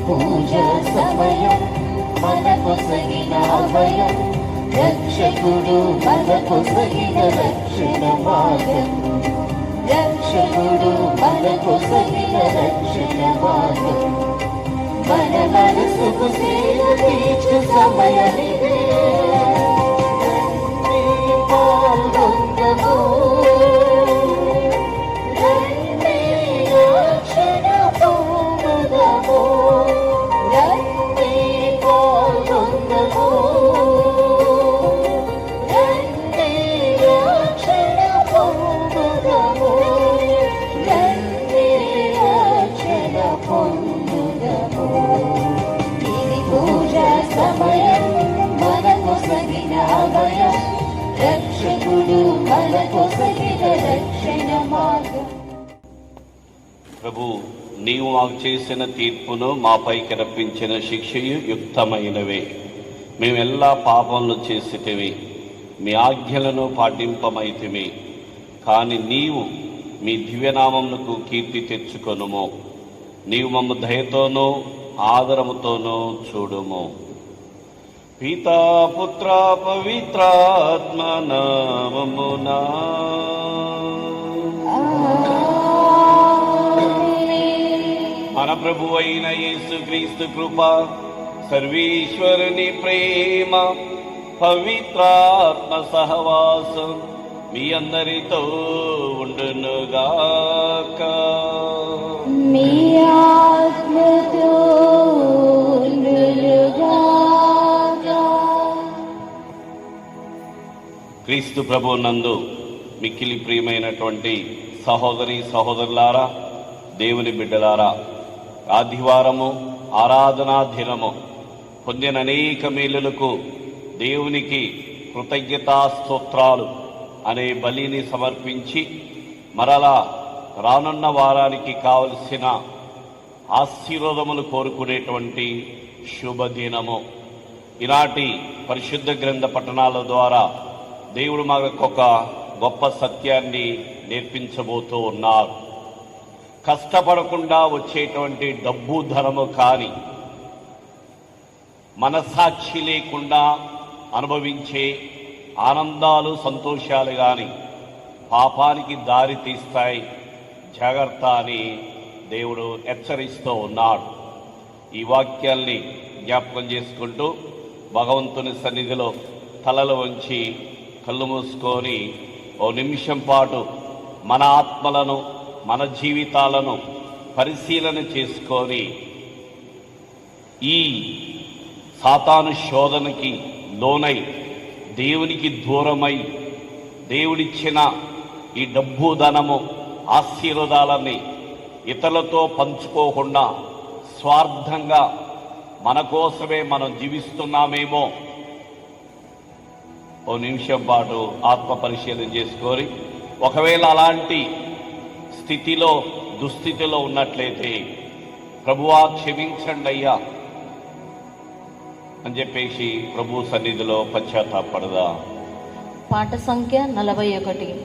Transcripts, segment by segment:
పూజ సమయం మనకొసగిన అభయం రక్షకుడు మనకొసగిన రక్షణ మార్గం రక్షకుడు మనకొసగిన రక్షణ మార్గం మన మనసుకు సేవ తీర్చు సమయమిదే పాల్గొందము ప్రభు, నీవు మాకు చేసిన తీర్పును మాపైకి రప్పించిన శిక్షయు యుక్తమైనవే. మేమెల్లా పాపములు చేసితిమి, మీ ఆజ్ఞలను పాటింపమైతిమి. కాని నీవు మీ దివ్యనామమునకు కీర్తి తెచ్చుకొనుము. నీవు మమ్మ దయతోనూ ఆదరముతోనూ చూడుము. పితా పుత్ర పవిత్రాత్మ నామమునా మన ప్రభు అయిన యేసుక్రీస్తు కృప, సర్వేశ్వరుని ప్రేమ, పవిత్రాత్మ సహవాసం మీ అందరితో ఉండునుగాక. మీ ఆత్మతో ఉండునుగాక. క్రీస్తు ప్రభు నందు మిక్కిలి ప్రియమైనటువంటి సహోదరి సహోదరులారా, దేవుని బిడ్డలారా, ఆదివారము ఆరాధనా దినము పొందిన అనేక మేలులకు దేవునికి కృతజ్ఞతా స్తోత్రాలు అనే బలిని సమర్పించి మరలా రానున్న వారానికి కావలసిన ఆశీర్వాదములు కోరుకునేటువంటి శుభదినము. ఈనాటి పరిశుద్ధ గ్రంథ పఠనాల ద్వారా దేవుడు మాకొక గొప్ప సత్యాన్ని నేర్పించబోతూ ఉన్నారు. కష్టపడకుండా వచ్చేటువంటి డబ్బు ధనము కానీ, మనసాక్షి లేకుండా అనుభవించే ఆనందాలు సంతోషాలు కానీ పాపానికి దారి తీస్తాయి, జాగ్రత్త అని దేవుడు హెచ్చరిస్తూ ఉన్నాడు. ఈ వాక్యాల్ని జ్ఞాపకం చేసుకుంటూ భగవంతుని సన్నిధిలో తలలు వంచి కళ్ళు మూసుకొని ఓ నిమిషం పాటు మన ఆత్మలను, మన జీవితాలను పరిశీలన చేసుకొని ఈ సాతాను శోధనకి లోనై దేవునికి దూరమై దేవుడిచ్చిన ఈ డబ్బు ధనము ఆశీర్వాదాలని ఇతరులతో పంచుకోకుండా స్వార్థంగా మన కోసమే మనం జీవిస్తున్నామేమో ఓ నిమిషం పాటు ఆత్మ పరిశీలన చేసుకొని, ఒకవేళ అలాంటి స్థితిలో దుస్థితిలో ఉన్నట్లయితే ప్రభువా క్షమించండి అయ్యా అని చెప్పేసి ప్రభు సన్నిధిలో పశ్చాత్తాపడదా. పాట సంఖ్య 41.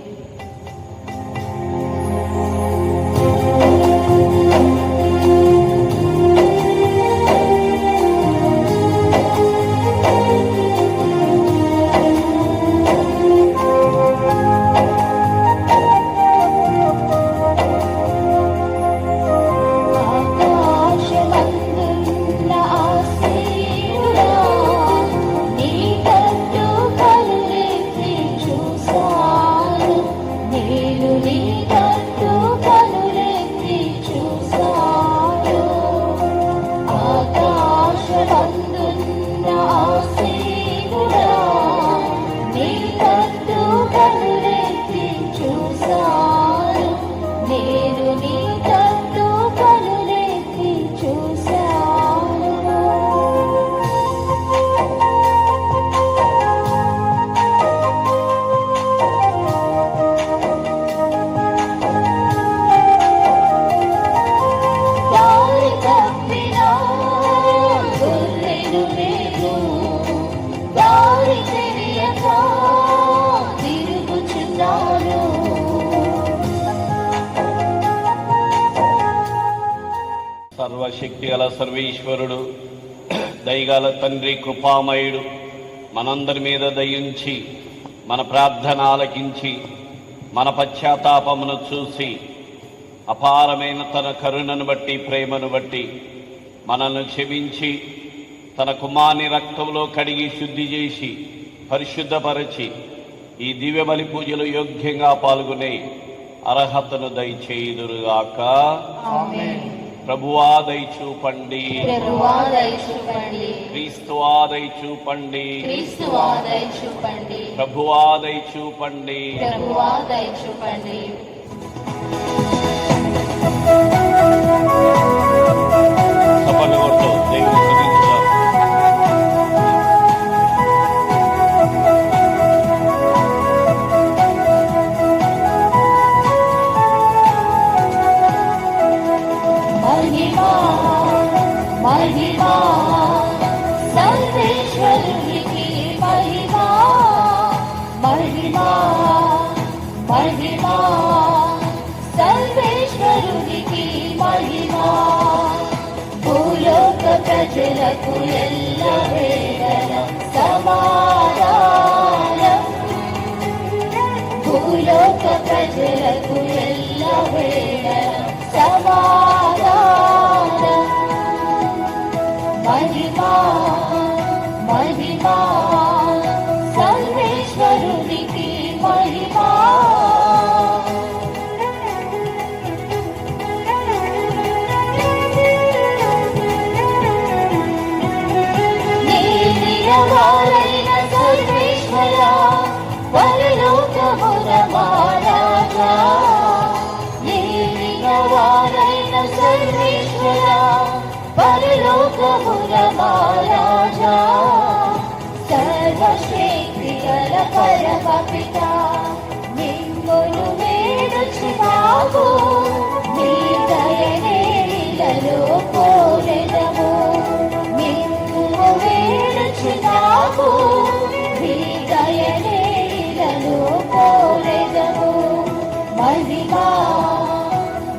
నీ కట్టు కళ్ళెత్తి చూసాను సర్వశక్తి గల సర్వేశ్వరుడు, దయగల తండ్రి, కృపామయుడు మనందరి మీద దయించి మన ప్రార్థన ఆలకించి మన పశ్చాత్తాపమును చూసి అపారమైన తన కరుణను బట్టి, ప్రేమను బట్టి మనల్ని క్షమించి తన కుమారుని రక్తంలో కడిగి శుద్ధి చేసి పరిశుద్ధపరచి ఈ దివ్య బలి పూజలు యోగ్యంగా పాల్గొనే అర్హతను దయచేయుదురుగాక. ప్రభువా దయచూపండి, క్రీస్తువా దయచూపండి, ప్రభువా దయచూపండి. చప్పట్లు కొడుతూ దేవుని స్తుతించుదాం. महिमा सर्वेश्वरुనికి महिमा, महिमा महिमा सर्वेश्वरुనికి महिमा. భూలోక ప్రజలకు ఎల్లవేళల సమాధానం, భూలోక ప్రజలకు ఎల్లవేళల సమాధానం. महिमा महिमा सर्वेश्वरुనికి महिमा. నీనియవారైన సర్వేశ్వర, పరలోకమున మా రాజా. నీనియవారైన సర్వేశ్వర, పరలోకమున మా రాజా. సర్వశక్తి గల పరమ పితా, మిమ్మును వేడుచున్నాము, మీ దయనే ఇలలో కోరెదము. మిమ్మును వేడుచున్నాము, మీ దయనే ఇలలో కోరెదము. महिमा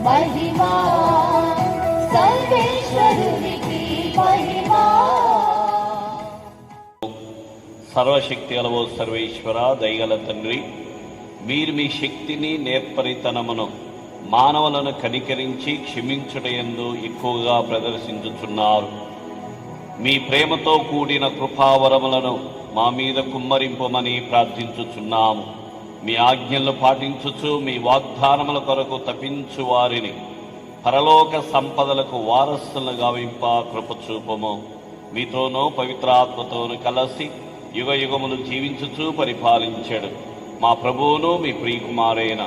महिमा सर्वेश्वरुనికి महिमा. సర్వశక్తి గలవో సర్వేశ్వర, దయగల తండ్రి, మీరు మీ శక్తిని, నేర్పరితనమును మానవులను కనికరించి క్షమించుటయందు ఎక్కువగా ప్రదర్శించుచున్నారు. మీ ప్రేమతో కూడిన కృపావరములను మా మీద కుమ్మరింపమని ప్రార్థించుచున్నాము. మీ ఆజ్ఞలు పాటించుచు మీ వాగ్దానముల కొరకు తప్పించు వారిని పరలోక సంపదలకు వారసులను గావింప కృప చూపము. మీతోనూ పవిత్రాత్మతోనూ కలిసి యుగ యుగములు జీవించుచూ పరిపాలించాడు మా ప్రభువును మీ ప్రియకుమారైన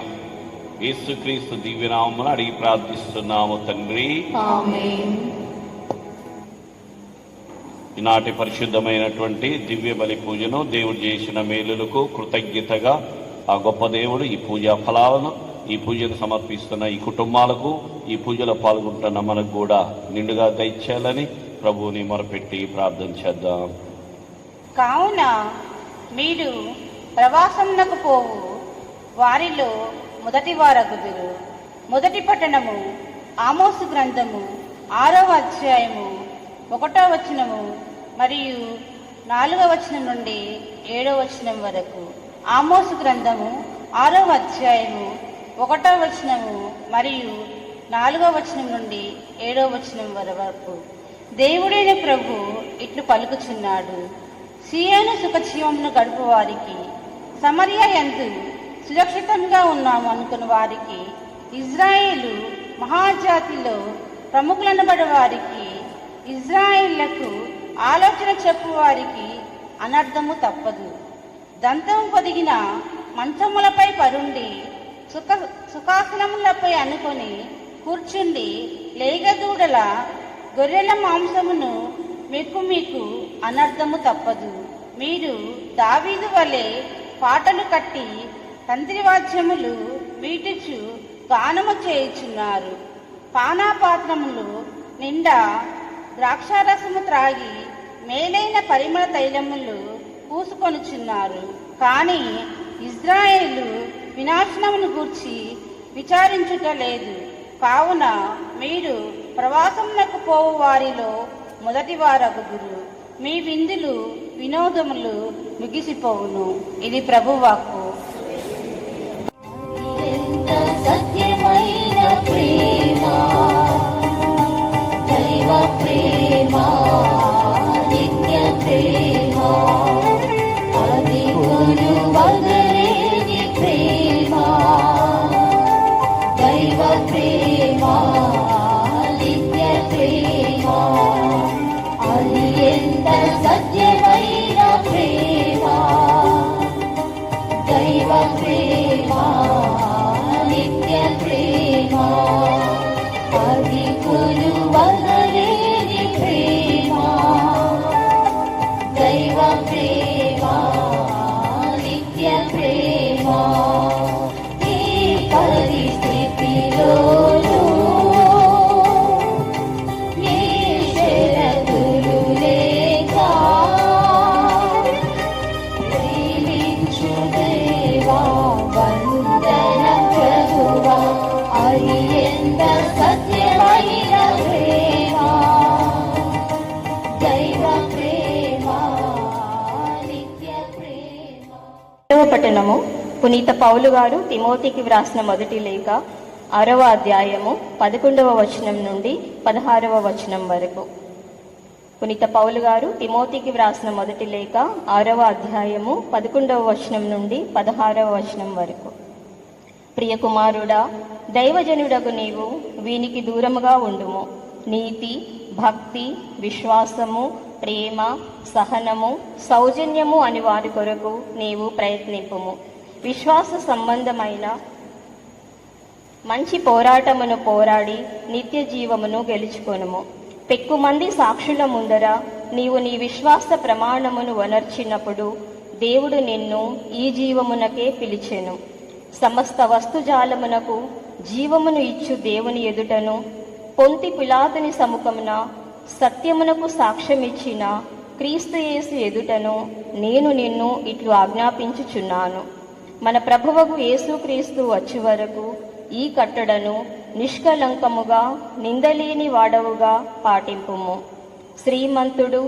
యేసుక్రీస్తు దివ్యనామమున అడిగి ప్రార్థిస్తున్నాము తండ్రి. ఈనాటి పరిశుద్ధమైనటువంటి దివ్య బలి పూజను దేవుడు చేసిన మేలులకు కృతజ్ఞతగా ఆ గొప్ప దేవుడు ఈ పూజా ఫలాలను, ఈ పూజను సమర్పిస్తున్న ఈ కుటుంబాలకు, ఈ పూజలో పాల్గొంటున్న మనకు కూడా నిండుగా దయచేయాలని ప్రభువుని మొరపెట్టి ప్రార్థన చేద్దాం. కావున మీరు ప్రవాసమునకు పోవు వారిలో మొదటి వారగుదురు. మొదటి పట్టణము ఆమోసు గ్రంథము 6వ అధ్యాయము 1వ వచనము మరియు 4వ వచనం నుండి 7వ వచనం వరకు. ఆమోసు గ్రంథము 6వ అధ్యాయము 1వ వచనము మరియు 4వ వచనం నుండి 7వ వచనం వరకు. దేవుడైన ప్రభు ఇట్లు పలుకుచున్నాడు. సీయోను సుఖజీవమును గడుపు వారికి, సమరియా యందు సురక్షితంగా ఉన్నాము అనుకున్న వారికి, ఇజ్రాయేలు మహాజాతిలో ప్రముఖులనబడి వారికి, ఇజ్రాయేళ్లకు ఆలోచన చెప్పు వారికి అనర్థము తప్పదు. దంతం పొదిగిన మంచములపై పరుండి సుఖాసనములపై అనుకొని కూర్చుండి లేగదూడల గొర్రెల మాంసమును మీకు అనర్థము తప్పదు. మీరు దావీదు వలె పాటలు కట్టి తంత్రివాద్యములు వీటుచు గానము చేయుచున్నారు. పానాపాత్రములు నిండా ద్రాక్షారసము త్రాగి మేలైన పరిమళ తైలములు పూసుకొనుచున్నారు. కానీ ఇజ్రాయేలు వినాశనమును గూర్చి విచారించుట లేదు. కావున మీరు ప్రవాసమునకు పోవు వారిలో మొదటి వారగుదురు. మీ విందులు వినోదములు ముగిసిపోవును. ఇది ప్రభువాక్కు. ఎంత సత్యమైన ప్రేమ, దైవ ప్రేమ, నిత్య ప్రేమ, అది గురువగలేని ప్రేమ, దైవ ప్రేమ, నిత్య ప్రేమ, అది ఎంత సత్యమైన ప్రేమ, దైవ ప్రేమ, నిత్య ప్రేమ, అది కొలువగలేని ప్రేమ, దైవ ప్రేమ, నిత్య ప్రేమ. ఈ పరిస్థితిలోనూ ఏ షరతులు లేక ప్రేమించు దేవా, వందన ప్రభువా, అది ఎంత సత్యమైన ప్రేమ, దైవ ప్రేమ, నిత్య ప్రేమ. రెండవ పట్టణము పునీత పౌలు గారు తిమోతికి వ్రాసిన మొదటి లేఖ 6వ అధ్యాయము 11వ వచనం నుండి 16వ వచనం వరకు. పునీత పౌలు గారు తిమోతికి వ్రాసిన మొదటి లేఖ 6వ అధ్యాయము 11వ వచనం నుండి 16వ వచనం వరకు. ప్రియ కుమారుడా, దైవజనుడగు నీవు వీనికి దూరముగా ఉండుము. నీతి, భక్తి, విశ్వాసము, ప్రేమ, సహనము, సౌజన్యము అని వారి కొరకు నీవు ప్రయత్నింపుము. విశ్వాస సంబంధమైన మంచి పోరాటమును పోరాడి నిత్య జీవమును గెలుచుకొనుము. పెక్కుమంది సాక్షుల ముందర నీవు నీ విశ్వాస ప్రమాణమును వనర్చినప్పుడు దేవుడు నిన్ను ఈ జీవమునకే పిలిచెను. సమస్త వస్తుజాలమునకు జీవమును ఇచ్చు దేవుని ఎదుటను పొంతి పిలాతుని సముఖమున సత్యమునకు సాక్ష్యమిచ్చిన క్రీస్తు యేసు ఎదుటను నేను నిన్ను ఇట్లు ఆజ్ఞాపించుచున్నాను. మన ప్రభువగు యేసుక్రీస్తు వచ్చి వరకు ఈ కట్టడను నిష్కలంకముగా నిందలేని వాడవుగా పాటింపుము. శ్రీమంతుడు,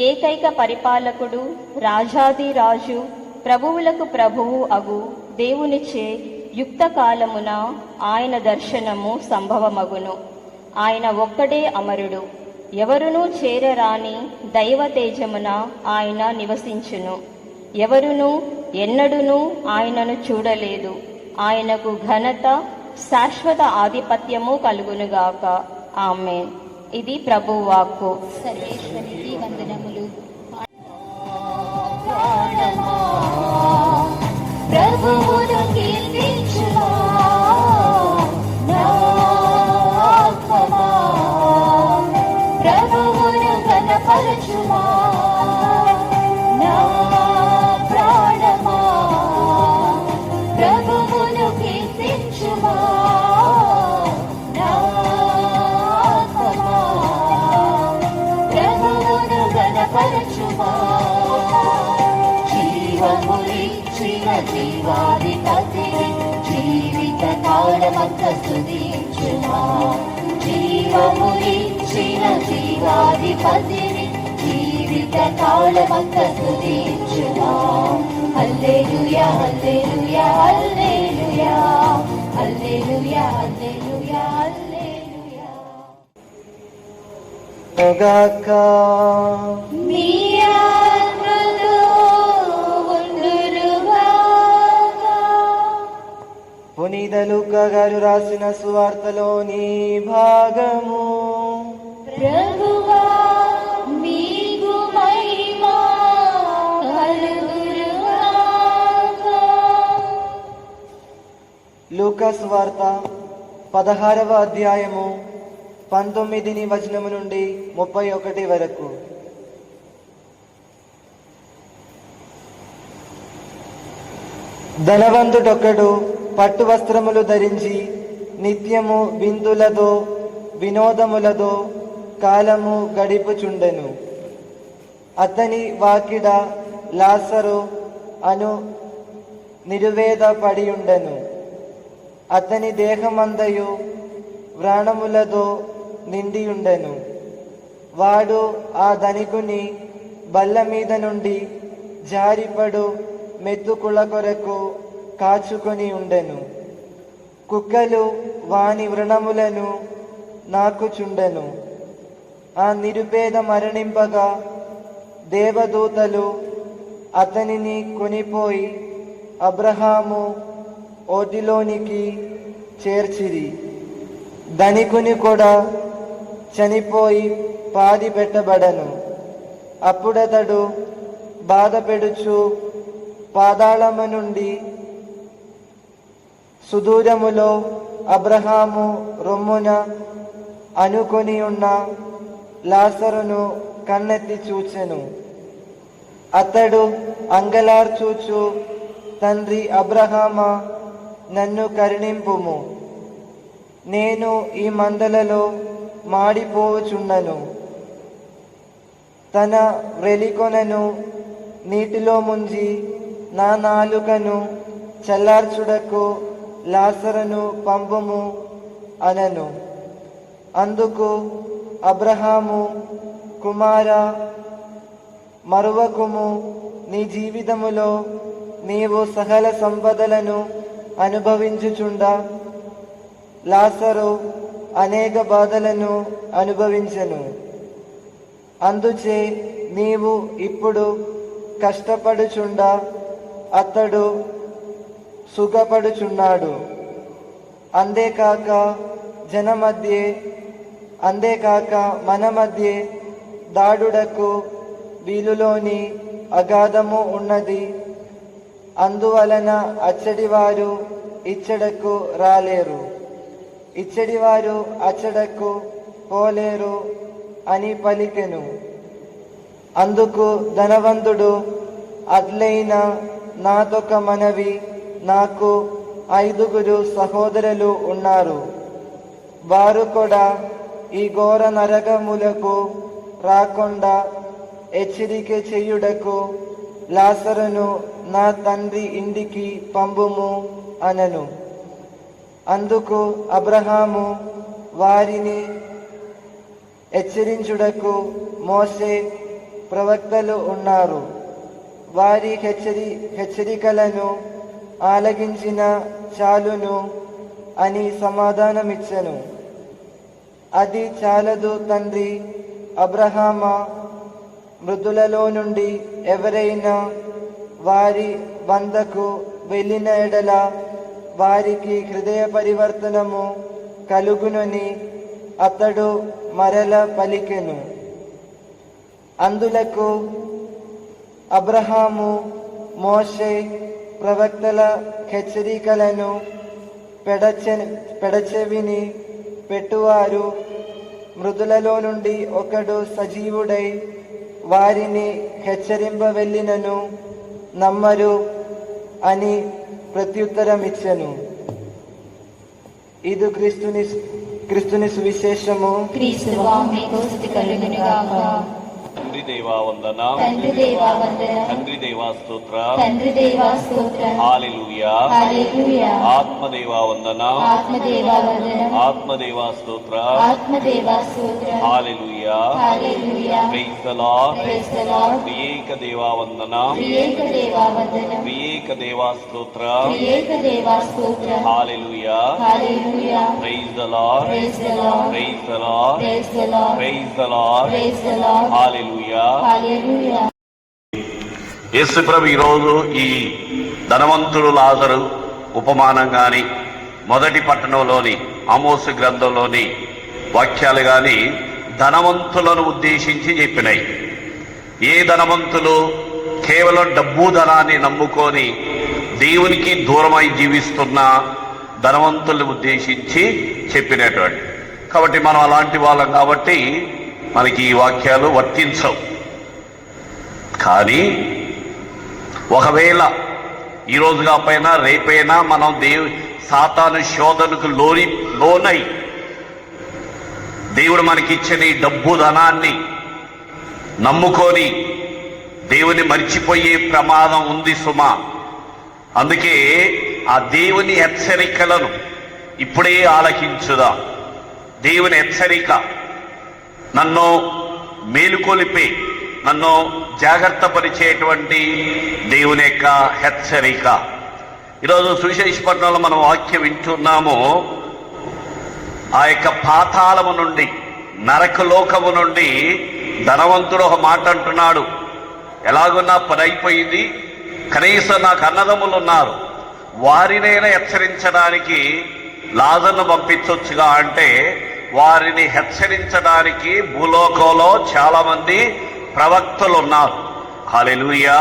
ఏకైక పరిపాలకుడు, రాజాదిరాజు, ప్రభువులకు ప్రభువు అగు దేవునిచే యుక్త కాలమున ఆయన దర్శనము సంభవమగును. ఆయన ఒక్కడే అమరుడు, ఎవరునూ చేరరాని దైవ తేజమున ఆయన నివసించును. ఎవరునూ ఎన్నడూనూ ఆయనను చూడలేదు. ఆయనకు ఘనత, శాశ్వత ఆధిపత్యము కలుగునుగాక. ఆమేన్. ఇది ప్రభువు వాక్కు. సర్వేశ్వరికి వందనములు. ప్రభువును కీర్తించుమా, నా ఆత్మమా, ప్రభువును ఘనపరచుమా, నా ప్రాణమా, ప్రభువును కీర్తించుమా, నా ఆత్మమా, ప్రభువును ఘనపరచుమా. జీవములిచ్చిన జీవాధిపతిని జీవిత కాలమంత స్తుతించుమా. జీవములిచ్చిన జీవాధిపతిని జీవిత కాలమంత స్తుతించుమా. హల్లెలూయా, హల్లెలూయా, హల్లెలూయా, హల్లెలూయా, హల్లెలూయా, హల్లెలూయా. గాక మీ ఆత్మలో ఉండురుగాక. పునీత లూకా గారు రాసిన సువార్తలోని భాగము. ప్రభువా, మీకు మహిమ కలుగునుగాక. లూకా సువార్త 16వ అధ్యాయము 19వ వచనము నుండి 31 వరకు. ధనవంతుడొక్కడు పట్టు వస్త్రములు ధరించి నిత్యము విందులతో వినోదములతో కాలము గడిపుచుండెను. అతని వాకిడ లాజరు అను నిరువేద పడియుండెను. అతని దేహమందయు వ్రణములతో నిండియుండెను. వాడు ఆ ధనికుని బల్ల మీద నుండి జారిపడు మెతుకుల కొరకు కాచుకొని ఉండెను. కుక్కలు వాని వ్రణములను నాకుచుండెను. ఆ నిరుపేద మరణింపగా దేవదూతలు అతనిని కొనిపోయి అబ్రహాము ఓటిలోనికి చేర్చిరి. ధనికుని కూడా చనిపోయి పాతి పెట్టబడను. అప్పుడతడు బాధపెడుచు పాతాళము నుండి సుదూరములో అబ్రహాము రొమ్మున అనుకొని ఉన్న లాజరును కన్నెత్తి చూచెను. అతడు అంగలార్చూచు, తండ్రి అబ్రహామా, నన్ను కరుణింపుము, నేను ఈ మందలలో మాడిపోవచున్నను. తన వ్రెలికొనను నీటిలో ముంచి నా నాలుకను చల్లార్చుటకు లాజరును పంపుము అనను. అందుకు అబ్రహాము, కుమారా, మరువకుము, నీ జీవితములో నీవు సకల సంపదలను అనుభవించుచుండా లాజరు అనేక బాధలను అనుభవించెను. అందుచే నీవు ఇప్పుడు కష్టపడుచుండా అతడు సుఖపడుచున్నాడు. అంతేకాక మన మధ్య దాడుడకు వీలులోని అగాధము ఉన్నది. అందువలన అచ్చడివారు ఇచ్చడకు రాలేరు, ఇచ్చడివారు అచ్చడకు పోలేరు అని పలికెను. అందుకు ధనవంతుడు, అట్లైన నాదొక మనవి, నాకు 5 సహోదరులు ఉన్నారు. వారు కూడా ఈ ఘోర నరకములకు రాకుండా హెచ్చరిక చేయుటకు లాజరును నా తండ్రి ఇంటికి పంపుము అనను. అందుకు అబ్రహాము, వారిని హెచ్చరించుటకు మోషే, ప్రవక్తలు ఉన్నారు. వారి హెచ్చరికలను ఆలకించిన చాలును అని సమాధానమిచ్చెను. అది చాలదు తండ్రి అబ్రహామా, మృతులలో నుండి ఎవరైనా వారి వద్దకు వెళ్ళిన ఎడల వారికి హృదయ పరివర్తనము కలుగునని అతడు మరల పలికెను. అందులకు అబ్రహాము, మోషే, ప్రవక్తల హెచ్చరికలను పెడచెవిని పెట్టువారు మృతులలో నుండి ఒకడు సజీవుడై వారిని హెచ్చరింప వెళ్ళినను నమ్మరు అని ప్రత్యుత్తరమిచ్చెను. ఇది క్రీస్తుని సువిశేషము. క్రీస్తువా మీకు స్తుతి కలుగునుగాక. తండ్రి దేవా వందన, తండ్రి దేవా వందన, తండ్రి దేవా స్తోత్ర, తండ్రి దేవా స్తోత్రం, హల్లెలూయా, హల్లెలూయా, ఆత్మదేవా వందన, ఆత్మదేవా వందన, ఆత్మదేవా స్తోత్ర, ఆత్మదేవా స్తోత్రం, hallelujah, hallelujah, praise the Lord, praise the Lord, త్రియేక దేవా వందన, త్రియేక దేవా వందన, త్రియేక దేవా స్తోత్ర, త్రియేక దేవా స్తోత్రం, hallelujah, hallelujah, praise the Lord, praise the Lord, praise the Lord, praise the Lord, praise the Lord, praise the Lord, hallelujah. Hallelujah. యేసుప్రభు ఈరోజు ఈ ధనవంతుడు లాజరు ఉపమానం గాని, మొదటి పట్టణంలోని ఆమోసు గ్రంథంలోని వాక్యాలు గాని ధనవంతులను ఉద్దేశించి చెప్పినాయి. ఏ ధనవంతులు కేవలం డబ్బు ధనాన్ని నమ్ముకొని దేవునికి దూరమై జీవిస్తున్న ధనవంతులను ఉద్దేశించి చెప్పినటువంటి. కాబట్టి మనం అలాంటి వాళ్ళం కాబట్టి మనకి ఈ వాక్యాలు వర్తించవు. కానీ ఒకవేళ ఈరోజు కాకపోయినా రేపైనా మనం సాతాను శోధనకు లోనై దేవుడు మనకిచ్చిన ఈ డబ్బు ధనాన్ని నమ్ముకొని దేవుని మర్చిపోయే ప్రమాదం ఉంది సుమా. అందుకే ఆ దేవుని హెచ్చరికలను ఇప్పుడే ఆలకించుదాం. దేవుని హెచ్చరిక, నన్ను మేలుకొలిపి నన్ను జాగ్రత్త పరిచేటువంటి దేవుని యొక్క హెచ్చరిక. ఈరోజు సువిశేషపట్నంలో మనం వాక్యం వింటున్నాము. ఆ యొక్క పాతాళము నుండి, నరకలోకము నుండి ధనవంతుడు ఒక మాట అంటున్నాడు, ఎలాగున్నా పని అయిపోయింది, కనీసం నాకు అన్నదమ్ములు ఉన్నారు, వారినైనా హెచ్చరించడానికి లాజర్ను పంపించవచ్చుగా అంటే, వారిని హెచ్చరించడానికి భూలోకంలో చాలా మంది ప్రవక్తలు ఉన్నారు. హల్లెలూయా,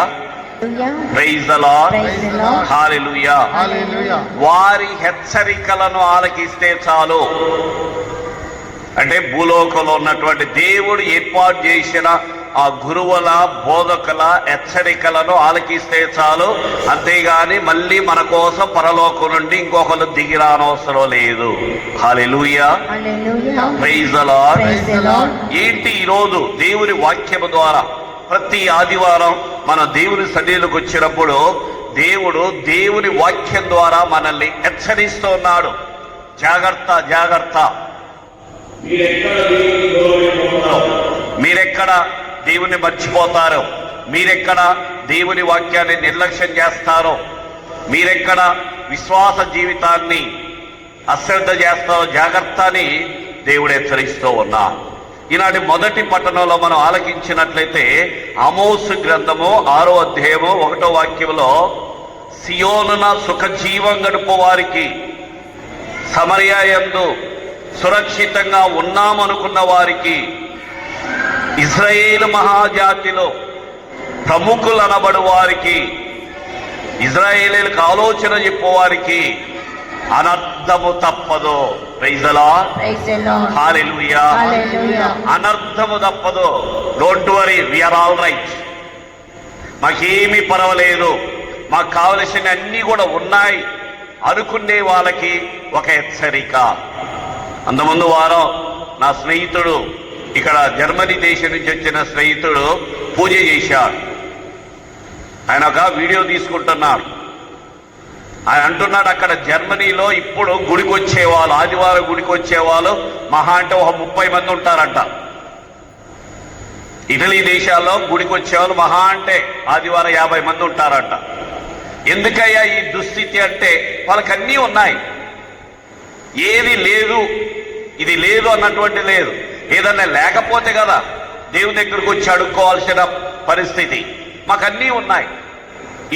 ప్రైజ్ ది లార్డ్, హల్లెలూయా. వారి హెచ్చరికలను ఆలకిస్తే చాలు. అంటే భూలోకంలో ఉన్నటువంటి దేవుడు ఏర్పాటు చేసిన ఆ గురువుల, బోధకుల హెచ్చరికలను ఆలకిస్తే చాలు. అంతేగాని మళ్ళీ మన కోసం పరలోకం నుండి ఇంకొకరు దిగిరానవసరం లేదు. హల్లెలూయా, ప్రైజ్ ది లార్డ్. ఏంటి ఈరోజు దేవుని వాక్యము ద్వారా ప్రతి ఆదివారం మన దేవుని సన్నిధిలోకి వచ్చినప్పుడు దేవుడు దేవుని వాక్యం ద్వారా మనల్ని హెచ్చరిస్తూ ఉన్నాడు. జాగ్రత్త, జాగ్రత్త, మీరెక్కడ దేవుని మర్చిపోతారో, మీరెక్కడ దేవుని వాక్యాన్ని నిర్లక్ష్యం చేస్తారో, మీరెక్కడ విశ్వాస జీవితాన్ని అశ్రద్ధ చేస్తారో జాగ్రత్త అని దేవుడు హెచ్చరిస్తూ ఉన్నారు. ఈనాటి మొదటి పట్టణంలో మనం ఆలకించినట్లయితే ఆమోసు గ్రంథము 6వ అధ్యాయము 1వ వాక్యంలో, సియోనున సుఖజీవం గడుపు వారికి, సమరయ యందు సురక్షితంగా ఉన్నామనుకున్న వారికి, ఇజ్రాయేలు మహాజాతిలో ప్రముఖులు అనబడు వారికి, ఇజ్రాయేలీలకు ఆలోచన చెప్పువారికి అనర్థము తప్పదు. ప్రైజ్ ది లార్డ్, హల్లెలూయా. అనర్థము తప్పదు. Don't worry, we are all right, మాకేమీ పర్వాలేదు, మాకు కావలసిన అన్ని కూడా ఉన్నాయి అనుకునే వాళ్ళకి ఒక హెచ్చరిక. అంతకుముందు వారం నా స్నేహితుడు, ఇక్కడ జర్మనీ దేశం నుంచి వచ్చిన స్నేహితుడు పూజ చేశాడు. ఆయన ఒక వీడియో తీసుకుంటున్నాడు. ఆయన అంటున్నాడు, అక్కడ జర్మనీలో ఇప్పుడు గుడికి వచ్చేవాళ్ళు, ఆదివారం గుడికి వచ్చేవాళ్ళు మహా అంటే ఒక 30 మంది ఉంటారంట. ఇటలీ దేశాల్లో గుడికి వచ్చేవాళ్ళు మహా అంటే ఆదివారం 50 మంది ఉంటారంట. ఎందుకయ్యా ఈ దుస్థితి అంటే, వాళ్ళకి అన్నీ ఉన్నాయి, ఏది లేదు, ఇది లేదు అన్నటువంటి లేదు. ఏదన్నా లేకపోతే కదా దేవుని దగ్గరకు వచ్చి అడుక్కోవాల్సిన పరిస్థితి. మాకు అన్నీ ఉన్నాయి,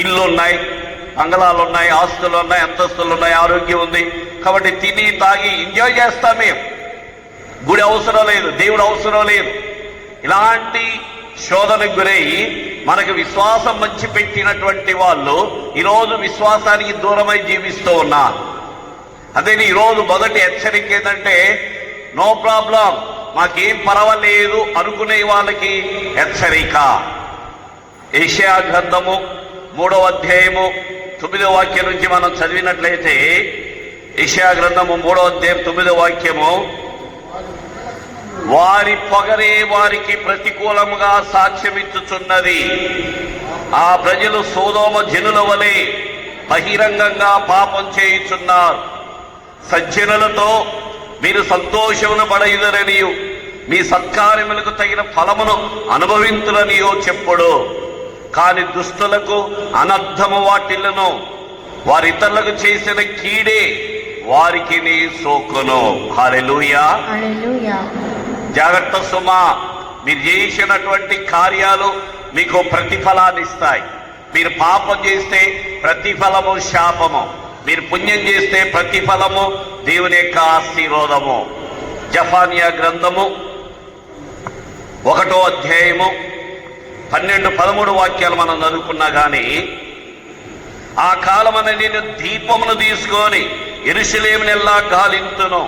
ఇల్లు ఉన్నాయి, బంగళాలు ఉన్నాయి, ఆస్తులు ఉన్నాయి, అంతస్తులు ఉన్నాయి, ఆరోగ్యం ఉంది, కాబట్టి తిని తాగి ఎంజాయ్ చేస్తాం. మేము గుడి అవసరం లేదు, దేవుడు అవసరం లేదు. ఇలాంటి శోధనకు గురయ్యి మనకు విశ్వాసం మంచి పెట్టినటువంటి వాళ్ళు ఈరోజు విశ్వాసానికి దూరమై జీవిస్తూ ఉన్నారు. అదే ఈరోజు మొదటి హెచ్చరిక ఏంటంటే, నో ప్రాబ్లం, మాకేం పర్వాలేదు అనుకునే వాళ్ళకి హెచ్చరిక. యెషయా గ్రంథము 3వ అధ్యాయము 9వ వాక్యం నుంచి మనం చదివినట్లయితే, యెషయా గ్రంథము 3వ అధ్యాయం 9వ వాక్యము, వారి పొగరే వారికి ప్రతికూలముగా సాక్ష్యమిచ్చుచున్నది. ఆ ప్రజలు సొదొమ జనుల వలె బహిరంగంగా పాపం చేయుచున్నారు. సజ్జనులతో మీరు సంతోషమును పడయుదరనియు, మీ సత్కార్యములకు తగిన ఫలమును అనుభవింతులనియో చెప్పుడు. కాని దుష్టులకు అనర్థము వాటిల్లను, వారితరులకు చేసిన కీడే వారికి నీ సోకును. హల్లెలూయా, జాగ్రత్త సుమా, మీరు చేసినటువంటి కార్యాలు మీకు ప్రతిఫలాన్ని ఇస్తాయి. మీరు పాపం చేస్తే ప్రతిఫలము శాపము, మీరు పుణ్యం చేస్తే ప్రతిఫలము దేవుని యొక్క ఆశీర్వాదము. జఫన్యా గ్రంథము 1వ అధ్యాయము 12-13 వాక్యాలు మనం చదువుకున్నా గాని, ఆ కాలమన నేను దీపమును తీసుకొని యెరూషలేమునెల్లా గాలింతును,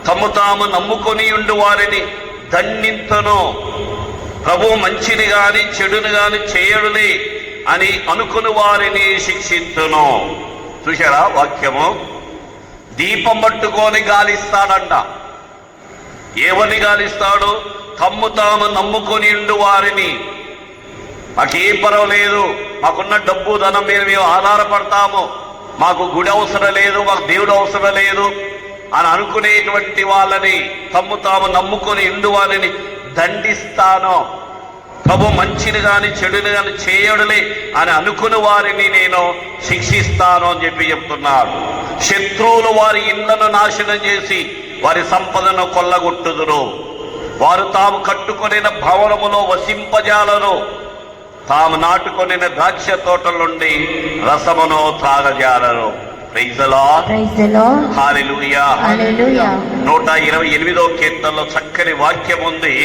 తమ్ము తాము నమ్ముకొని ఉండు వారిని దండింతును. ప్రభు మంచిని గాని చెడుని గాని చేయడుని అని అనుకుని వారిని శిక్షింతును. చూశారా వాక్యము? దీపం పట్టుకొని గాలిస్తాడంట. ఎవరిని గాలిస్తాడు? తమ్ము తాము నమ్ముకొని ఉండు వారిని. మాకేం పర్వాలేదు, మాకున్న డబ్బు ధనం మీద మేము ఆధారపడతాము, మాకు గుడి అవసరం లేదు, మాకు దేవుడు అవసరం లేదు, అని అనుకునేటువంటి వాళ్ళని, తమ్ము తాము నమ్ముకొని ఇండు వారిని దండిస్తాను. ప్రభు మంచిని గాని చెడుని గాని చేయడులే అని అనుకుని వారిని నేను శిక్షిస్తాను అని చెప్పి చెప్తున్నాడు. శత్రువులు వారి ఇళ్లను నాశనం చేసి వారి సంపదను కొల్లగొట్టుదురు. వారు తాము కట్టుకొనిన భవనములో వసింపజాలరు. తాము నాటుకొనిన ద్రాక్ష తోటల నుండి రసమును త్రాగజాలరు. Praise the Lord. Praise the Lord. Hallelujah. Hallelujah. 128వ కీర్తనలో చక్కని వాక్యం ఉంది.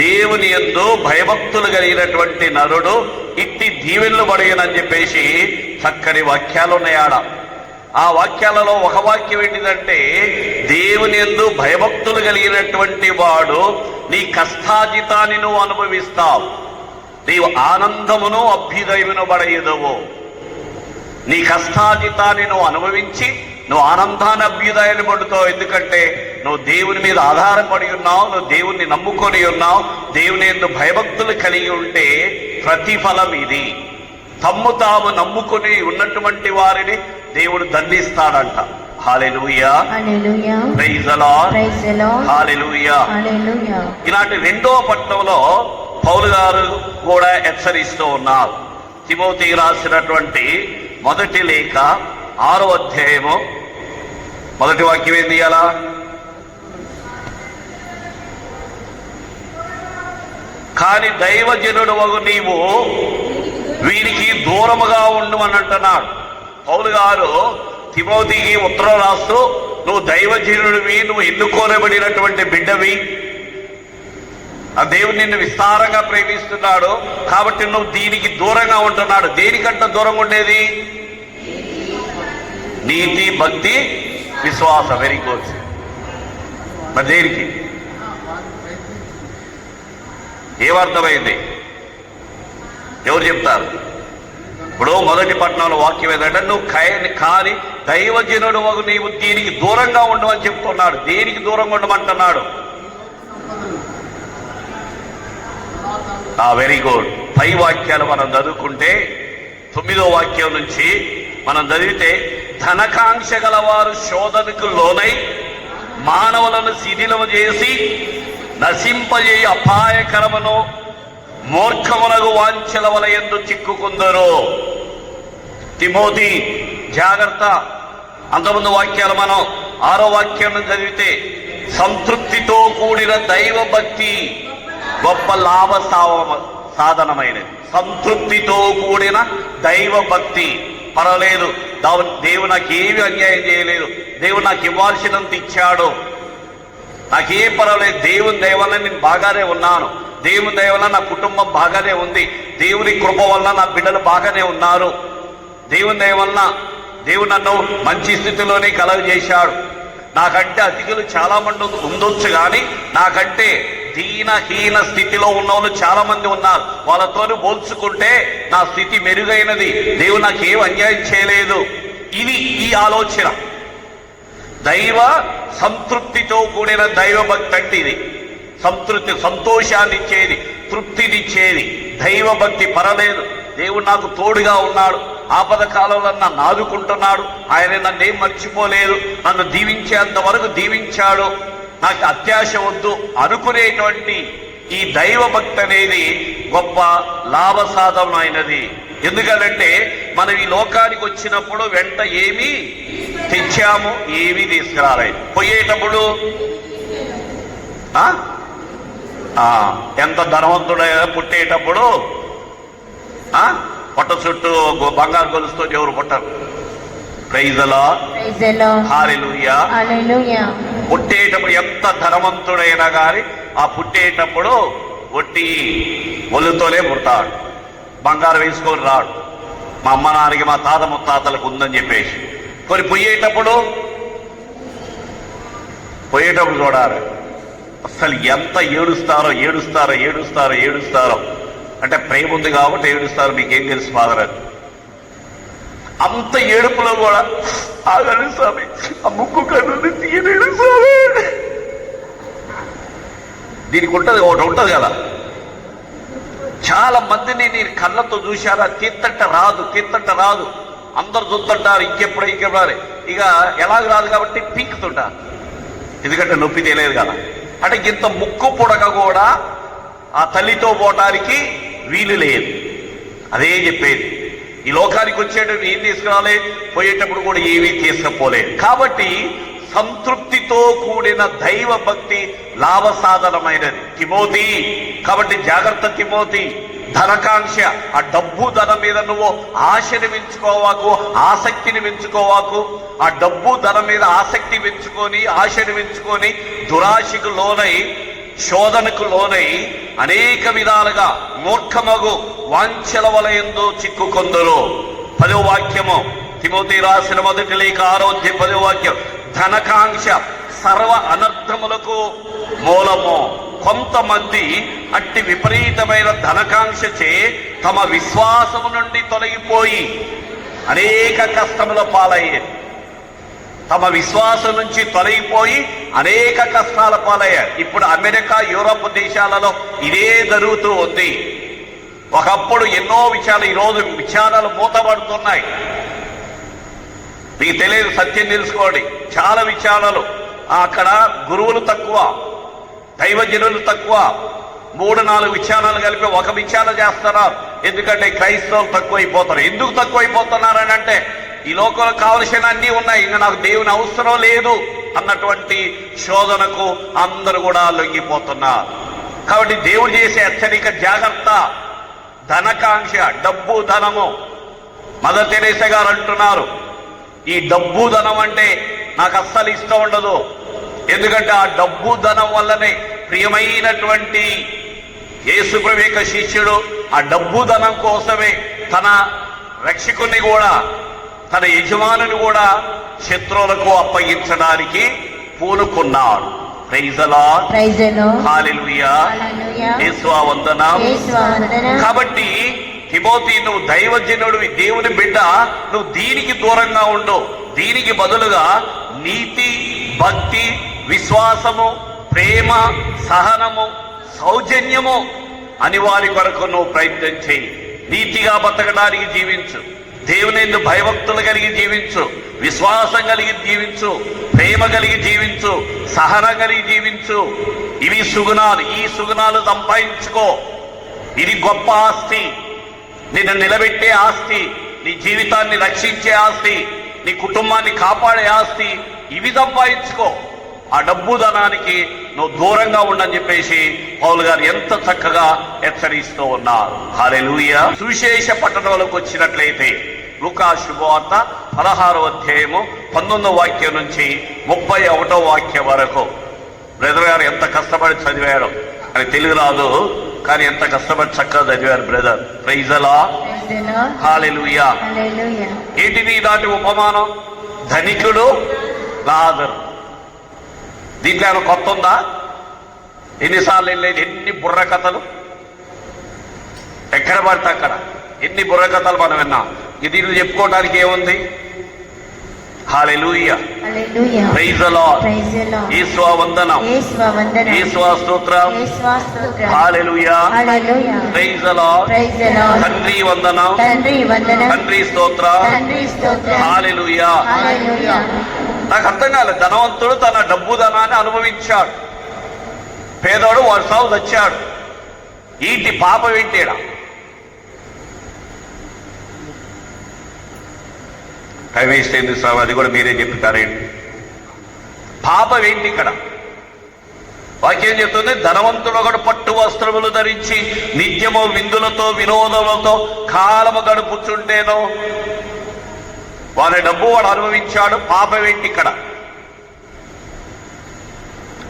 దేవుని యందు భయభక్తులు కలిగినటువంటి నరుడు ఇట్టి దీవెనలు పడియనని చెప్పేసి చక్కని వాక్యాలు ఉన్నాయాడ. ఆ వాక్యాలలో ఒక వాక్యం ఏంటిదంటే, దేవుని యందు భయభక్తులు కలిగినటువంటి వాడు నీ కష్టాజితాన్ని నువ్వు అనుభవిస్తావు, నీవు ఆనందమును అభ్యుదయమును పడేదవు. నీ కష్టాజితాన్ని నువ్వు అనుభవించి నువ్వు ఆనందాన్ని అభ్యుదయాన్ని పడుతావు. ఎందుకంటే నువ్వు దేవుని మీద ఆధారపడి ఉన్నావు, నువ్వు దేవుణ్ణి నమ్ముకొని ఉన్నావు. దేవుని యందు భయభక్తులు కలిగి ఉంటే ప్రతిఫలం ఇది. తమ్ము తాము నమ్ముకొని ఉన్నటువంటి వారిని దేవుడు దండిస్తాడంట. Hallelujah. Hallelujah. Praise the Lord. Praise the Lord. Hallelujah. Hallelujah. ఇలాంటి 2వ పట్టణంలో పౌలు గారు కూడా హెచ్చరిస్తూ ఉన్నారు. తిమోతి రాసినటువంటి మొదటి లేఖ 6వ అధ్యాయము మొదటి వాక్యం ఏం తీయాలా? కాని దైవజనుడు వగు నీవు వీరికి దూరముగా ఉండమని అంటున్నాడు. పౌలు గారు తిమోతికి ఉత్తరం రాస్తూ, నువ్వు దైవజనుడివి, నువ్వు ఎన్నుకోనబడినటువంటి బిడ్డవి, ఆ దేవుడు నిన్ను విస్తారంగా ప్రేమిస్తున్నాడు కాబట్టి నువ్వు దీనికి దూరంగా ఉంటున్నాడు. దేనికంట దూరంగా ఉండేది? నీతి, భక్తి, విశ్వాసం. Very good. మరి దేనికి? ఏమర్థమైంది? ఎవరు చెప్తారు? ఇప్పుడు మొదటి పట్టణంలో వాక్యం ఏదంటే, నువ్వు కాని దైవజనుడు వగు నీవు దీనికి దూరంగా ఉండమని చెప్తున్నాడు. దేనికి దూరంగా ఉండమంటున్నాడు? Very good. పై వాక్యాలు మనం చదువుకుంటే 9వ వాక్యం నుంచి మనం చదివితే, ధనకాంక్ష గలవారు శోధనకు లోనై మానవులను శిథిలము చేసి నశింపజేయ అపాయకరమును మూర్ఖమునగు వాంఛల వలయందు చిక్కుకుందరు. తిమోతి జాగ్రత్త. అంతకుముందు వాక్యాలు మనం 6వ వాక్యం చదివితే, సంతృప్తితో కూడిన దైవ భక్తి గొప్ప లాభ సాధనమైనది. సంతృప్తితో కూడిన దైవ భక్తి. పర్వాలేదు, దేవుడు నాకు ఏమి అన్యాయం చేయలేదు, దేవుడు నాకు ఇవ్వాల్సినంత ఇచ్చాడు, నాకేం పర్వాలేదు, దేవుని దయ వల్ల నేను బాగానే ఉన్నాను, దేవుని దయ వల్ల నా కుటుంబం బాగానే ఉంది, దేవుని కృప వల్ల నా బిడ్డలు బాగానే ఉన్నారు, దేవుని దయ వల్ల దేవుడు నన్ను మంచి స్థితిలోనే కలుగజేశాడు. నాకంటే అతిథులు చాలా మంది ఉండొచ్చు, కానీ నాకంటే దీనహీన స్థితిలో ఉన్న వాళ్ళు చాలా మంది ఉన్నారు. వాళ్ళతో పోల్చుకుంటే నా స్థితి మెరుగైనది, దేవుడు నాకేం అన్యాయం చేయలేదు. ఇది ఈ ఆలోచన. దైవ సంతృప్తితో కూడిన దైవ భక్తి అంటే ఇది. సంతృప్తి, సంతోషాన్ని ఇచ్చేది, తృప్తినిచ్చేది దైవ భక్తి. పర్వాలేదు, దేవుడు నాకు తోడుగా ఉన్నాడు, ఆపద కాలంలో నన్ను ఆదుకుంటున్నాడు, ఆయన నన్నేం మర్చిపోలేదు, నన్ను దీవించేంత వరకు దీవించాడు, నాకు అత్యాశ వద్దు అనుకునేటువంటి ఈ దైవ భక్తి అనేది గొప్ప లాభసాధనమైనది. ఎందుకంటే మనం ఈ లోకానికి వచ్చినప్పుడు వెంట ఏమీ తెచ్చాము, ఏమీ తీసుకురాలేదు. పోయేటప్పుడు ఎంత ధనవంతుడైనా పుట్టేటప్పుడు పొట్ట చుట్టూ బంగారు గొలుసుతో ఎవరు పుట్టరు. Praise the Lord. Praise the Lord. Hallelujah. Hallelujah. పుట్టేటప్పుడు ఎంత ధనవంతుడైనా కానీ ఆ పుట్టేటప్పుడు ఒట్టి ఒళ్ళుతోనే పుడతాడు, బంగారం వేసుకొని రాడు. మా అమ్మ నాన్నకి, మా తాత ముత్తాతలకు ఉందని చెప్పేసి. కొన్ని పోయేటప్పుడు చూడాలి, అసలు ఎంత ఏడుస్తారో ఏడుస్తారో ఏడుస్తారో ఏడుస్తారో. అంటే ప్రేమ ఉంది కాబట్టి ఏడుస్తారు, మీకేం తెలుసు ఫాదర్ అని. అంత ఏడుపులో కూడా ఆగండి స్వామి, ఆ ముక్కు కన్ను తీయలేడు స్వామి. దీనికి ఉంటుంది, ఒకటి ఉంటుంది కదా. చాలా మందిని నేను కళ్ళతో చూశారా, తీర్తంట రాదు, అందరు చూస్తుంటారు, ఇంకెప్పుడు ఇక ఎలాగ రాదు కాబట్టి పీకుతుంటారు. ఎందుకంటే నొప్పి తెలియదు కదా. అంటే ఇంత ముక్కు పుడక కూడా ఆ తల్లితో పోవటానికి వీలు లేదు. అదే చెప్పేది, ఈ లోకానికి వచ్చేటప్పుడు ఏం తీసుకురాలే, పోయేటప్పుడు కూడా ఏమీ తీసుకుపోలేదు. కాబట్టి సంతృప్తితో కూడిన దైవ భక్తి లాభ సాధనమైనది తిమోతి. కాబట్టి జాగ్రత్త తిమోతి. ధనకాంక్ష, ఆ డబ్బు ధనం మీద నువ్వు ఆశని పెంచుకోవాకు, ఆసక్తిని పెంచుకోవాకు. ఆ డబ్బు ధనం మీద ఆసక్తి పెంచుకొని, ఆశని పెంచుకొని దురాశకు లోనై, శోధనకు లోనై అనేక విధాలుగా మూర్ఖమగు వాంఛల వలయందు చిక్కుకొందరు. 10వ వాక్యము, తిమోతి రాసిన మొదటి లేఖ 6వ వాక్యం. ధనకాంక్ష సర్వ అనర్థములకు మూలము. కొంతమంది అట్టి విపరీతమైన ధనకాంక్షచే తమ విశ్వాసము నుండి తొలగిపోయి అనేక కష్టముల పాలయ్యారు. తమ విశ్వాసం నుంచి తొలగిపోయి అనేక కష్టాల పాలయ్యారు. ఇప్పుడు అమెరికా, యూరప్ దేశాలలో ఇదే జరుగుతూ ఉంది. ఒకప్పుడు ఎన్నో విషయాలు, ఈరోజు విచారాలు మూతపడుతున్నాయి. మీకు తెలియదు, సత్యం తెలుసుకోండి. చాలా విచారాలు, అక్కడ గురువులు తక్కువ, దైవజనులు తక్కువ. 3-4 విచారాలు కలిపి ఒక విచారణ చేస్తున్నారు. ఎందుకంటే క్రైస్తవులు తక్కువైపోతారు. ఎందుకు తక్కువైపోతున్నారని అంటే, ఈ లోకంలో కావలసిన అన్నీ ఉన్నాయి, ఇంకా నాకు దేవుని అవసరం లేదు అన్నటువంటి శోధనకు అందరూ కూడా లొంగిపోతున్నారు. కాబట్టి దేవుడు చేసే హెచ్చరిక, జాగ్రత్త. ధనకాంక్ష, డబ్బు ధనము. మదర్ తెరేసా గారు అంటున్నారు, ఈ డబ్బు ధనం అంటే నాకు అస్సలు ఇష్టం ఉండదు. ఎందుకంటే ఆ డబ్బు ధనం వల్లనే ప్రియమైనటువంటి యేసుప్రభు యొక్క శిష్యుడు ఆ డబ్బు ధనం కోసమే తన రక్షకుని కూడా, తన యజమానుని కూడా శత్రువులకు అప్పగించడానికి పూనుకున్నాడు. Praise the Lord, praise the Lord, hallelujah, hallelujah, యేసువా వందనం. యేసువా వందనం. కాబట్టి తిమోతి, నువ్వు దైవజనుడివి, దేవుని బిడ్డ, నువ్వు దీనికి దూరంగా ఉండు. దీనికి బదులుగా నీతి, భక్తి, విశ్వాసము, ప్రేమ, సహనము, సౌజన్యము అని వారి కొరకు నువ్వు ప్రయత్నం చేయి. నీతిగా బతకడానికి జీవించు, దేవుని యందు భయభక్తులు కలిగి జీవించు, విశ్వాసం కలిగి జీవించు, ప్రేమ కలిగి జీవించు, సహనం కలిగి జీవించు. ఇవి సుగుణాలు. ఈ సుగుణాలు సంపాదించుకో. ఇది గొప్ప ఆస్తి, నిన్ను నిలబెట్టే ఆస్తి, నీ జీవితాన్ని రక్షించే ఆస్తి, నీ కుటుంబాన్ని కాపాడే ఆస్తి. ఇవి సంపాదించుకో. ఆ డబ్బు ధనానికి నువ్వు దూరంగా ఉండని చెప్పేసి పౌలు గారు ఎంత చక్కగా హెచ్చరిస్తూ ఉన్నారు. హల్లెలూయా. సువిశేష పట్టణంలోకి వచ్చినట్లయితే లూకా శుభవార్త 16వ అధ్యాయము 19వ వాక్యం నుంచి 31వ వాక్యం వరకు. బ్రదర్ గారు ఎంత కష్టపడి చదివారు. అని తెలుగు రాదు, కానీ ఎంత కష్టపడి చక్కగా చదివారు బ్రదర్. ప్రైజ్ ది లార్డ్, హల్లెలూయా. ఏంటిది ఇలాంటి ఉపమానం? ధనికుడు, లాజరు. దీంట్లో ఏమైనా కొత్త ఉందా? ఎన్నిసార్లు వెళ్ళేది, ఎన్ని బుర్ర కథలు, ఎక్కడ పడితే అక్కడ ఎన్ని బుర్ర కథలు మనం విన్నాం. దీన్ని చెప్పుకోవడానికి ఏముంది? హల్లెలూయా, ప్రైజ్ ది లార్డ్, యేసువా వందనం, యేసువా స్తోత్రం, హల్లెలూయా, ప్రైజ్ ది లార్డ్, తండ్రి వందనం, తండ్రి స్తోత్రం, హల్లెలూయా. నాకు అర్థం కాలేదు. ధనవంతుడు తన డబ్బు ధనాన్ని అనుభవించాడు, పేదోడు వాడు సాగు తెచ్చాడు. ఈటి పాపం ఏంటేడా? టైం వేస్ట్ అయింది సార్, అది కూడా మీరే చెప్తారేంటి? పాపం ఏంటి ఇక్కడ? వాక్యం చెప్తుంది, ధనవంతుడు ఒకడు పట్టు వస్త్రములు ధరించి నిత్యము విందులతో వినోదములతో కాలము గడుపుచుంటేనో వారి డబ్బు వాడు అనుభవించాడు. పాపం ఏంటి ఇక్కడ?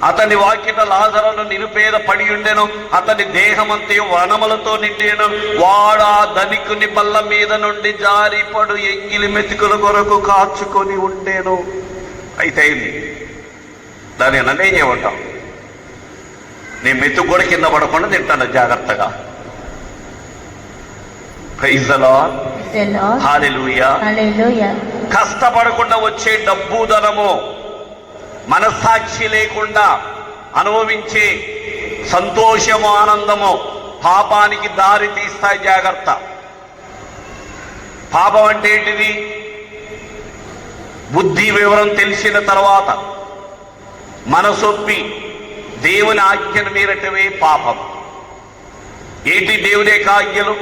అతని వాకిట లాజరును నిరుపేద పడి ఉండెను, అతని దేహమంతే వనములతో నిండెను. వాడు ఆ ధనికుని బల్ల మీద నుండి జారిపడు ఎంగిలి మెతుకుల కొరకు కాచుకొని ఉండేను. అయితే దాన్ని నన్నేం చేయమంటాం? నీ మెతుకు కూడా కింద పడకుండా తింటాను జాగ్రత్తగా. ప్రైజ్ ది లార్డ్, హల్లెలూయా. కష్టపడకుండా వచ్చే డబ్బు ధనము, మనస్సాక్షి లేకుండా అనుభవించే సంతోషము, ఆనందము పాపానికి దారి తీస్తాయి. జాగ్రత్త. పాపం అంటే ఏంటిది? బుద్ధి వివరం తెలిసిన తర్వాత మనసొప్పి దేవుని ఆజ్ఞను మీరటమే పాపం. ఏంటి దేవుని యొక్క ఆజ్ఞలు?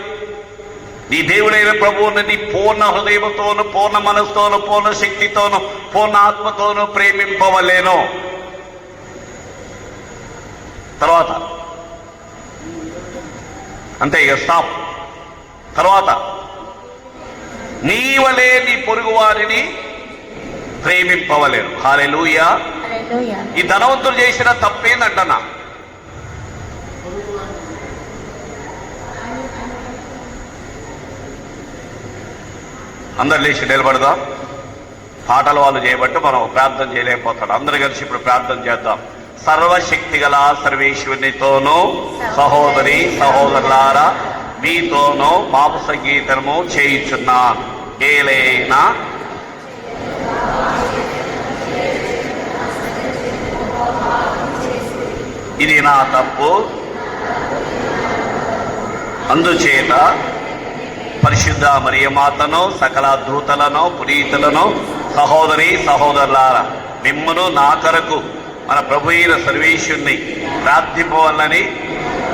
నీ దేవుడైన ప్రభువుని నీ పూర్ణ హృదయంతోను, పూర్ణ మనసుతోను, పూర్ణ శక్తితోను, పూర్ణ ఆత్మతోను ప్రేమింపవలేను. తర్వాత అంతే ఇక స్టాప్. తర్వాత నీ వలే నీ పొరుగు వారిని ప్రేమింపవలేను. హల్లెలూయా. హల్లెలూయా. ఈ ధనవంతులు చేసిన తప్పేందంటనా? అందరు లేచి నిలబడదాం. పాటలు వాళ్ళు చేయబట్టి మనం ప్రార్థన చేయలేకపోతాం. అందరు కలిసి ఇప్పుడు ప్రార్థన చేద్దాం. సర్వశక్తి గల సర్వేశ్వరునితోనూ సహోదరి సహోదరులారా మీతోనూ పాప సంగీతము చేయుచున్నాను. ఏలైనా ఇది నా తప్పు, అందుచేత పరిశుద్ధ మరియమాతను, సకల దూతలను, పునీతులను, సహోదరి సహోదరులారా మిమ్మును నా కొరకు మన ప్రభు అయిన సర్వేశ్వరుని ప్రార్థింపవలని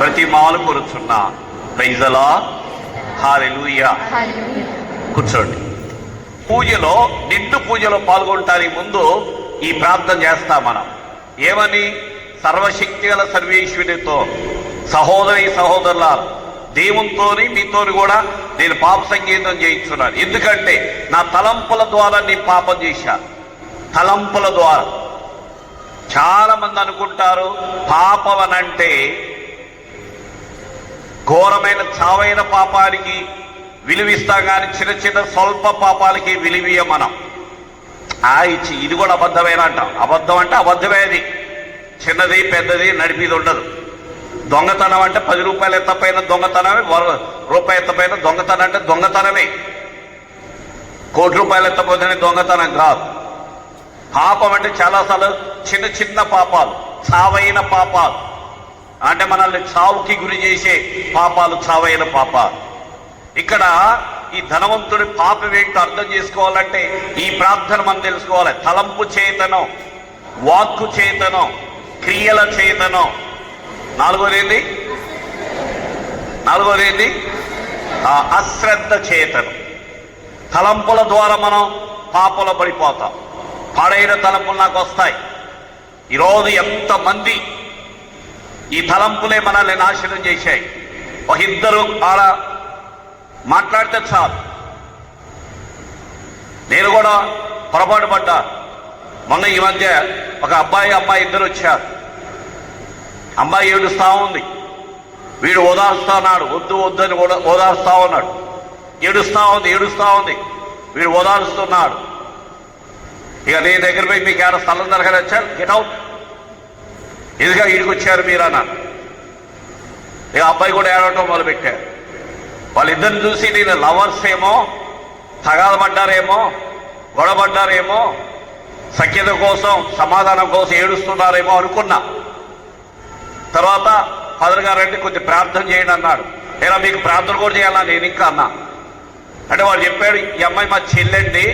ప్రతిమాలు కొరుచున్నా. Praise the Lord. Hallelujah. Hallelujah. కూర్చోండి. పూజలో, నిండు పూజలో పాల్గొనటానికి ముందు ఈ ప్రార్థన చేస్తాం మనం. ఏమని? సర్వశక్తి గల సర్వేశ్వరునితో సహోదరి సహోదరులారా దేవునితోని మీతోని కూడా నేను పాప సంగీతం చేయించున్నాను. ఎందుకంటే నా తలంపుల ద్వారా నీ పాపం చేశా. తలంపుల ద్వారా. చాలా మంది అనుకుంటారు పాపం అనంటే ఘోరమైన చావైన పాపానికి విలువిస్తాం కానీ చిన్న చిన్న స్వల్ప పాపాలకి విలువీయ మనం. ఇది కూడా అబద్ధమైన అంటాం. అబద్ధం అంటే అబద్ధమేది. చిన్నది పెద్దది నడిపిది ఉండదు. దొంగతనం అంటే 10 రూపాయలు ఎత్తపైన దొంగతనమే, రూపాయి ఎత్తపైన దొంగతనం అంటే దొంగతనమే. 1 కోటి రూపాయలు ఎత్తపోతేనే దొంగతనం కాదు. పాపం అంటే చాలాసార్లు చిన్న చిన్న పాపాలు, చావైన పాపాలు, అంటే మనల్ని చావుకి గురి చేసే పాపాలు, చావైన పాపాలు. ఇక్కడ ఈ ధనవంతుడి పాపం ఏంటో అర్థం చేసుకోవాలంటే ఈ ప్రార్థన మనం తెలుసుకోవాలి. తలంపు చేతనం, వాక్కు చేతనం, క్రియల చేతనం. నాలుగోది అశ్రద్ధ చేతనం. తలంపుల ద్వారా మనం పాపంలో పడిపోతాం. పాడైన తలంపులు నాకు వస్తాయి. ఈరోజు ఎంతమంది ఈ తలంపులే మనల్ని నాశనం చేశాయి. ఒక ఇద్దరు ఆడ మాట్లాడితే చాలు. నేను కూడా పొరపాటు పడ్డా. మొన్న ఈ మధ్య ఒక అబ్బాయి అమ్మాయి ఇద్దరు వచ్చారు. అమ్మాయి ఏడుస్తా ఉంది, వీడు ఓదారుస్తా ఉన్నాడు. వద్దు వద్దని ఓదారుస్తా ఉన్నాడు. ఏడుస్తా ఉంది, వీడు ఓదారుస్తున్నాడు. ఇక నీ దగ్గర పోయి మీకు ఎవరైనా స్థలం దొరకని వచ్చారు, గెట్ అవుట్, ఎదుగా వీడికి వచ్చారు మీరు అన్నాను. ఇక అబ్బాయి కూడా ఏడవటం మొదలుపెట్టారు. వాళ్ళిద్దరిని చూసి నేను లవర్స్ ఏమో, తగాదపడ్డారేమో, గొడవపడ్డారేమో, సఖ్యత కోసం సమాధానం కోసం ఏడుస్తున్నారేమో అనుకున్నా. తర్వాత ఫాదర్ గారు అంటే కొంచెం ప్రార్థన చేయండి అన్నాడు. లేదా మీకు ప్రార్థన కూడా చేయాలా నేను ఇంకా అన్నా. అంటే వాడు చెప్పాడు, ఈ అమ్మాయి మా చెల్లెండి,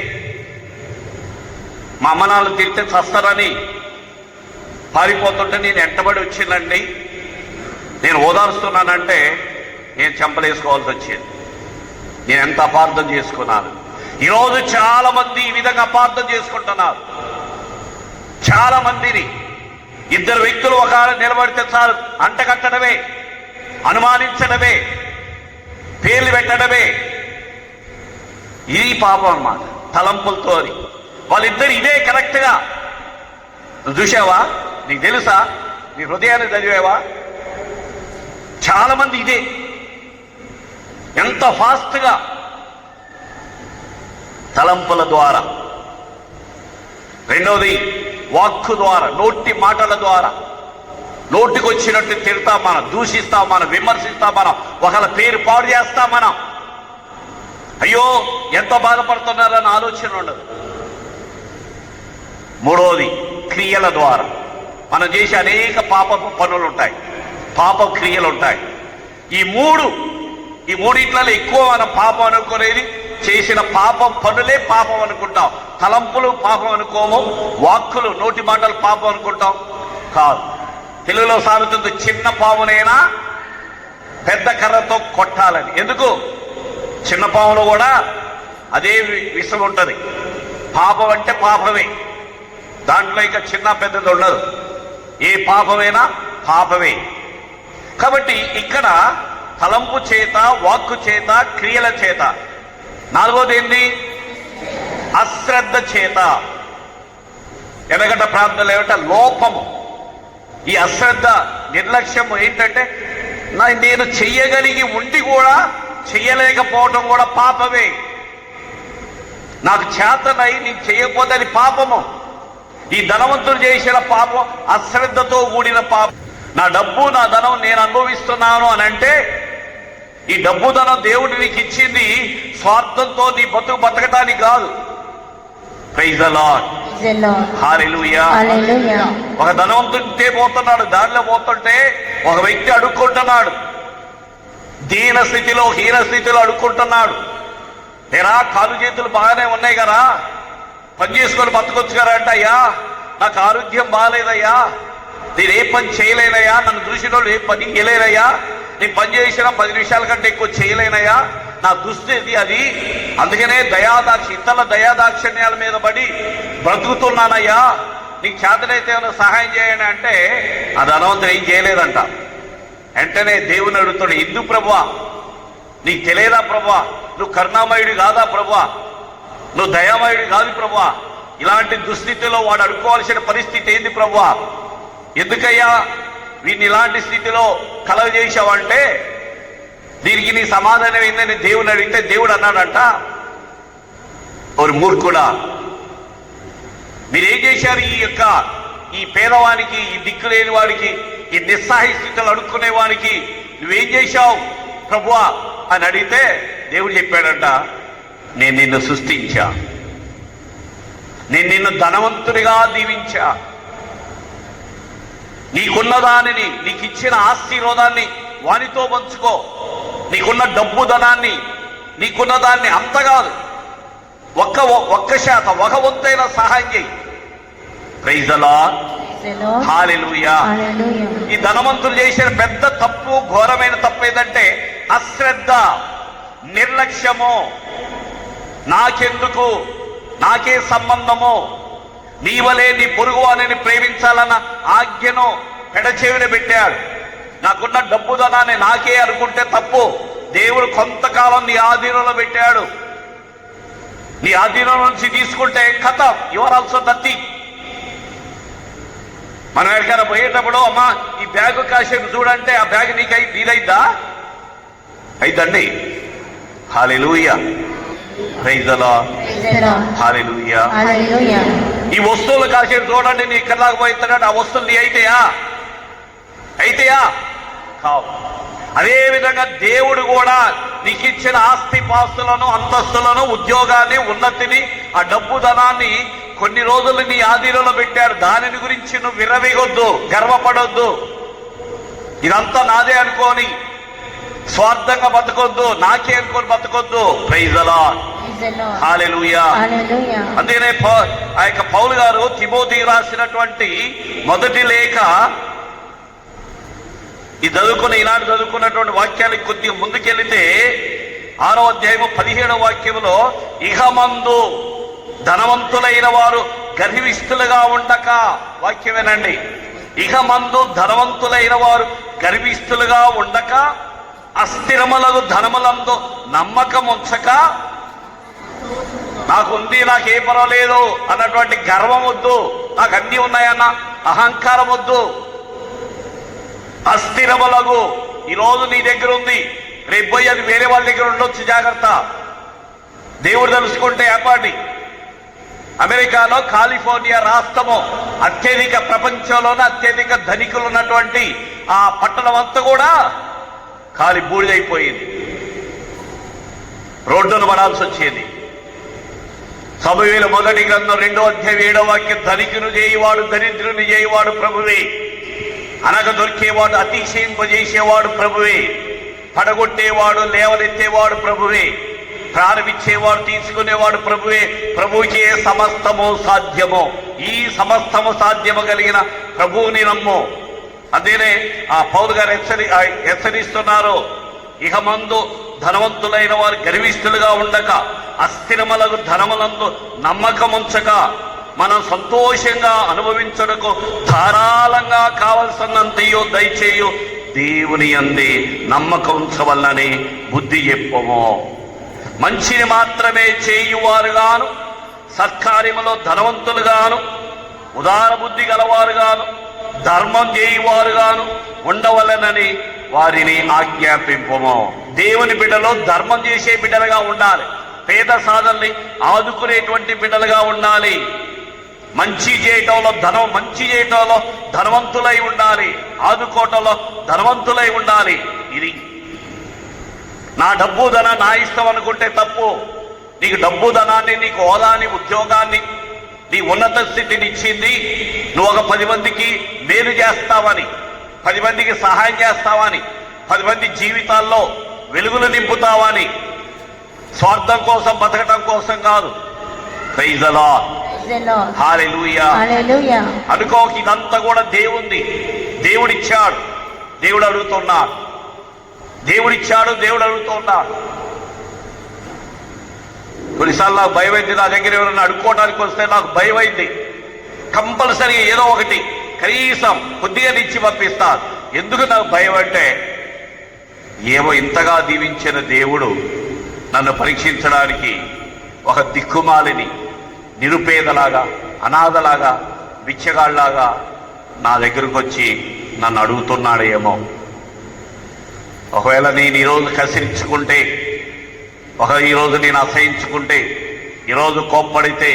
మా అమ్మ నాన్న తిరిగితే చస్తారని పారిపోతుంటే నేను ఎంటబడి వచ్చిందండి, నేను ఓదారుస్తున్నానంటే నేను చెంపలేసుకోవాల్సి వచ్చింది. నేను ఎంత అపార్థం చేసుకున్నాను. ఈరోజు చాలా మంది ఈ విధంగా అపార్థం చేసుకుంటున్నారు. చాలా మందిని ఇద్దరు వ్యక్తులు ఒక నిలబడితే చాలు అంటగట్టడమే, అనుమానించడమే, పేర్లు పెట్టడమే. ఇది పాపం అన్నమాట. తలంపులతో వాళ్ళిద్దరు ఇదే కరెక్ట్గా నువ్వు చూసావా? నీకు తెలుసా? నీ హృదయాన్ని చదివావా? చాలా మంది ఇదే ఎంత ఫాస్ట్గా తలంపుల ద్వారా. రెండవది వాక్కు ద్వారా, నోటి మాటల ద్వారా. నోటికి వచ్చినట్టు తిడతాం మనం, దూషిస్తాం మనం, విమర్శిస్తాం మనం, ఒకళ్ళ పేరు పాడు చేస్తాం మనం. అయ్యో ఎంత బాధపడుతున్నారని ఆలోచన ఉండదు. మూడవది క్రియల ద్వారా. మనం చేసే అనేక పాప పనులు ఉంటాయి, పాప క్రియలు ఉంటాయి. ఈ మూడిట్లలో ఎక్కువ మనం పాపం అనుకునేది చేసిన పనులే పాపం అనుకుంటాం. తలంపులు పాపం అనుకోము, వాక్కులు నోటి మాటలు పాపం అనుకుంటాం. కాదు. తెలుగులో సాగుతుంది, చిన్న పామునైనా పెద్ద కర్రతో కొట్టాలని. ఎందుకు? చిన్న పాములో కూడా అదే విషం ఉంటుంది. పాపం అంటే పాపమే, దాంట్లో ఇక చిన్న పెద్దది ఉండదు. ఏ పాపమైనా పాపమే. కాబట్టి ఇక్కడ తలంపు చేత, వాక్కు చేత, క్రియల చేత. నాలుగోది ఏంటి? అశ్రద్ధ చేత. ఎనగట ప్రాంతంలో ఏమంటే లోపము. ఈ అశ్రద్ధ, నిర్లక్ష్యము ఏంటంటే నేను చెయ్యగలిగి ఉండి కూడా చెయ్యలేకపోవటం కూడా పాపమే. నాకు చేతనై నేను చెయ్యకపోతే అది పాపము. ఈ ధనవంతుడు చేసిన పాపం అశ్రద్ధతో కూడిన పాపం. నా డబ్బు, నా ధనం నేను అనుభవిస్తున్నాను అని అంటే, ఈ డబ్బు ధనం దేవుడు నీకు ఇచ్చింది స్వార్థంతో నీ బతకటానికి కాదు. ప్రైజ్ ది లార్డ్, హల్లెలూయా. ఒక ధనవంతుడితే పోతున్నాడు, దారిలో పోతుంటే ఒక వ్యక్తి అడుక్కుంటున్నాడు. దీన స్థితిలో, హీన స్థితిలో అడుక్కుంటున్నాడు. నేరా కాలు చేతులు బాగానే ఉన్నాయి కదా, పని చేసుకొని బతకొచ్చు కదా అంటే, అయ్యా నాకు ఆరోగ్యం బాగాలేదయ్యా, నేను ఏ పని చేయలేనయ్యా, నన్ను చూసిన వాళ్ళు ఏ పని చేయలేనయ్యా, నేను పని చేసిన 10 నిమిషాల కంటే ఎక్కువ చేయలేనయ్యా, నా దుస్థితి అది, అందుకనే ఇతరుల దయాదాక్షిణ్యాల మీద పడి బ్రతుకుతున్నానయ్యా, నీకు చేతనైతే ఏమైనా సహాయం చేయండి అంటే ఆ ధనవంతుడు ఏం చేయలేదంట. వెంటనే దేవుని అడుగుతాడు, ఎందుకు ప్రభువా, నీకు తెలియదా ప్రభువా, నువ్వు కరుణామయుడు కాదా ప్రభువా, నువ్వు దయామయుడు కాదు ప్రభువా, ఇలాంటి దుస్థితిలో వాడు అడుక్కోవాల్సిన పరిస్థితి ఏంది ప్రభువా, ఎందుకయ్యా వీడిని ఇలాంటి స్థితిలో కలగజేశావంటే దీనికి నీ సమాధానం ఏందని దేవుని అడిగితే దేవుడు అన్నాడంట, ఓరి మూర్ఖుడా, మీరేం చేశారు ఈ పేదవానికి, ఈ దిక్కులేని వాడికి, ఈ నిస్సహాయ స్థితిలో అడుక్కునే వానికి నువ్వేం చేశావు ప్రభువా అని అడిగితే దేవుడు చెప్పాడంట, నేను నిన్ను సృష్టించా, నేను నిన్ను ధనవంతుడిగా దీవించా, నీకున్న దానిని, నీకు ఇచ్చిన ఆశీర్వాదాన్ని వానితో పంచుకో, నీకున్న డబ్బు ధనాన్ని, నీకున్న దాన్ని అంత కాదు, ఒక్క శాతం, ఒక వంతైన సహాయం చేయి. Praise the Lord, hallelujah. ఈ ధనవంతులు చేసిన పెద్ద తప్పు, ఘోరమైన తప్పు ఏదంటే అశ్రద్ధ, నిర్లక్ష్యము. నాకెందుకు, నాకే సంబంధము, నీ వలే నీ పొరుగువానిని ప్రేమించాలన్న ఆజ్ఞను పెడచెవిన పెట్టాడు. నాకున్న డబ్బు ధనాన్ని నాకే అనుకుంటే తప్పు. దేవుడు కొంతకాలం నీ ఆధీనంలో పెట్టాడు. నీ ఆధీనం నుంచి తీసుకుంటే ఖతం, యువర్ ఆల్సో నథింగ్. మనం ఎక్కడికైనా పోయేటప్పుడు, అమ్మా ఈ బ్యాగు కాసేపు చూడంటే ఆ బ్యాగ్ నీదైద్దా? అయిద్దండి. Hallelujah, praise the Lord, hallelujah. ఈ వస్తువులు కాసేపు చూడండి, నీ ఇక్కడ దాకా పోయిస్తాడంటే ఆ వస్తువులు నీ అయితేయా కావు. అదేవిధంగా దేవుడు కూడా నీకు ఇచ్చిన ఆస్తి పాస్తులను, అంతస్తులను, ఉద్యోగాన్ని, ఉన్నతిని, ఆ డబ్బు ధనాన్ని కొన్ని రోజులు నీ ఆధీనంలో పెట్టాడు. దానిని గురించి నువ్వు విర్రవీగొద్దు, గర్వపడొద్దు, ఇదంతా నాదే అనుకోని స్వార్థంగా బతకొద్దు, నాకే అనుకోని బతకొద్దు. ప్రైజ్ ది లార్డ్, హల్లెలూయా. అందుకనే ఆ యొక్క పౌలు గారు తిమోతికి రాసినటువంటి మొదటి లేఖ, ఈనాడు చదువుకున్నటువంటి వాక్యాలకు కొద్దిగా ముందుకెళ్తే 6వ అధ్యాయము 17వ వాక్యములో, ఇహమందు ధనవంతులైన వారు గర్విష్ఠులుగా ఉండక, వాక్యమేనండి, ఇహమందు ధనవంతులైన వారు గర్విష్ఠులుగా ఉండక, అస్థిరములకు ధనములందు నమ్మకం ఉంచక, నాకుంది, నాకే పర్వాలేదు అన్నటువంటి గర్వం వద్దు, నాకు అన్నీ ఉన్నాయన్న అహంకారం వద్దు. అస్థిరములకు, ఈరోజు నీ దగ్గర ఉంది, రేపు పోయి అది వేరే వాళ్ళ దగ్గర ఉండొచ్చు, జాగ్రత్త. దేవుడు తెలుసుకుంటే ఏపాటి. అమెరికాలో కాలిఫోర్నియా రాష్ట్రము ప్రపంచంలోనే అత్యధిక ధనికులు ఉన్నటువంటి ఆ పట్టణం అంతా కూడా కాలి బూడిదైపోయింది, రోడ్డును పడాల్సి వచ్చేది. సమూయేలు 1వ గ్రంథం 2వ అధ్యాయం 7వ వాక్యం, ధనికును చేయువాడు దరిద్రుని చేయువాడు ప్రభువే, అనగ దొరికేవాడు అతిశయింపజేసేవాడు ప్రభువే, పడగొట్టేవాడు లేవనెత్తేవాడు ప్రభువే. ప్రారంభించేవాడు తీసుకునేవాడు ప్రభువే. ప్రభువుకే సమస్తము సాధ్యము. ఈ సమస్తము సాధ్యము కలిగిన ప్రభువుని నమ్ము. అదేనే ఆ పౌలు గారు హెచ్చరిస్తున్నారు. ఇక మందు ధనవంతులైన వారు గర్విష్ఠులుగా ఉండక, అస్థిరములకు ధనములందు నమ్మకముంచక, మనం సంతోషంగా అనుభవించడకు ధారాళంగా కావలసినంతయో దయచేయు దేవుని యందే నమ్మకం ఉంచవల్లని బుద్ధి చెప్పము. మంచిని మాత్రమే చేయువారుగాను, సత్కార్యములో ధనవంతులుగాను, ఉదార బుద్ధి గలవారుగాను, ధర్మం చేయువారుగాను ఉండవలనని వారిని ఆజ్ఞాపింపము. దేవుని బిడ్డలో ధర్మం చేసే బిడ్డలుగా ఉండాలి. పేద సాధల్ని ఆదుకునేటువంటి బిడ్డలుగా ఉండాలి. మంచి చేయటంలో ధనవంతులై ఉండాలి. ఆదుకోవటంలో ధనవంతులై ఉండాలి. ఇది నా డబ్బు ధనం నా ఇష్టం అనుకుంటే తప్పు. నీకు డబ్బు ధనాన్ని, నీకు హోదాని, ఉద్యోగాన్ని, నీ ఉన్నత స్థితిని ఇచ్చింది నువ్వు ఒక 10 మందికి మేలు చేస్తావని, 10 మందికి సహాయం చేస్తావని, 10 మంది జీవితాల్లో వెలుగులు నింపుతావని, స్వార్థం కోసం బతకటం కోసం కాదు. Praise the Lord. Hallelujah. Hallelujah. అనుకో, ఇదంతా కూడా దేవుంది. దేవుడిచ్చాడు, దేవుడు అడుగుతున్నాడు. దేవుడిచ్చాడు, దేవుడు అడుగుతున్నాడు. కొన్నిసార్లు నాకు భయం అయింది. నా దగ్గర ఎవరైనా అడుక్కోవడానికి వస్తే నాకు భయం అయింది. కంపల్సరీ ఏదో ఒకటి కనీసం కొద్దిగా ఇచ్చి పంపిస్తాను. ఎందుకు నాకు భయం అంటే, ఏమో ఇంతగా దీవించిన దేవుడు నన్ను పరీక్షించడానికి ఒక దిక్కుమాలిని, నిరుపేదలాగా, అనాథలాగా, బిచ్చగాళ్లాగా నా దగ్గరకు వచ్చి నన్ను అడుగుతున్నాడేమో. ఒకవేళ నేను ఈరోజు కసిరించుకుంటే, ఈరోజు నేను అసహించుకుంటే, ఈరోజు కోప్పడితే,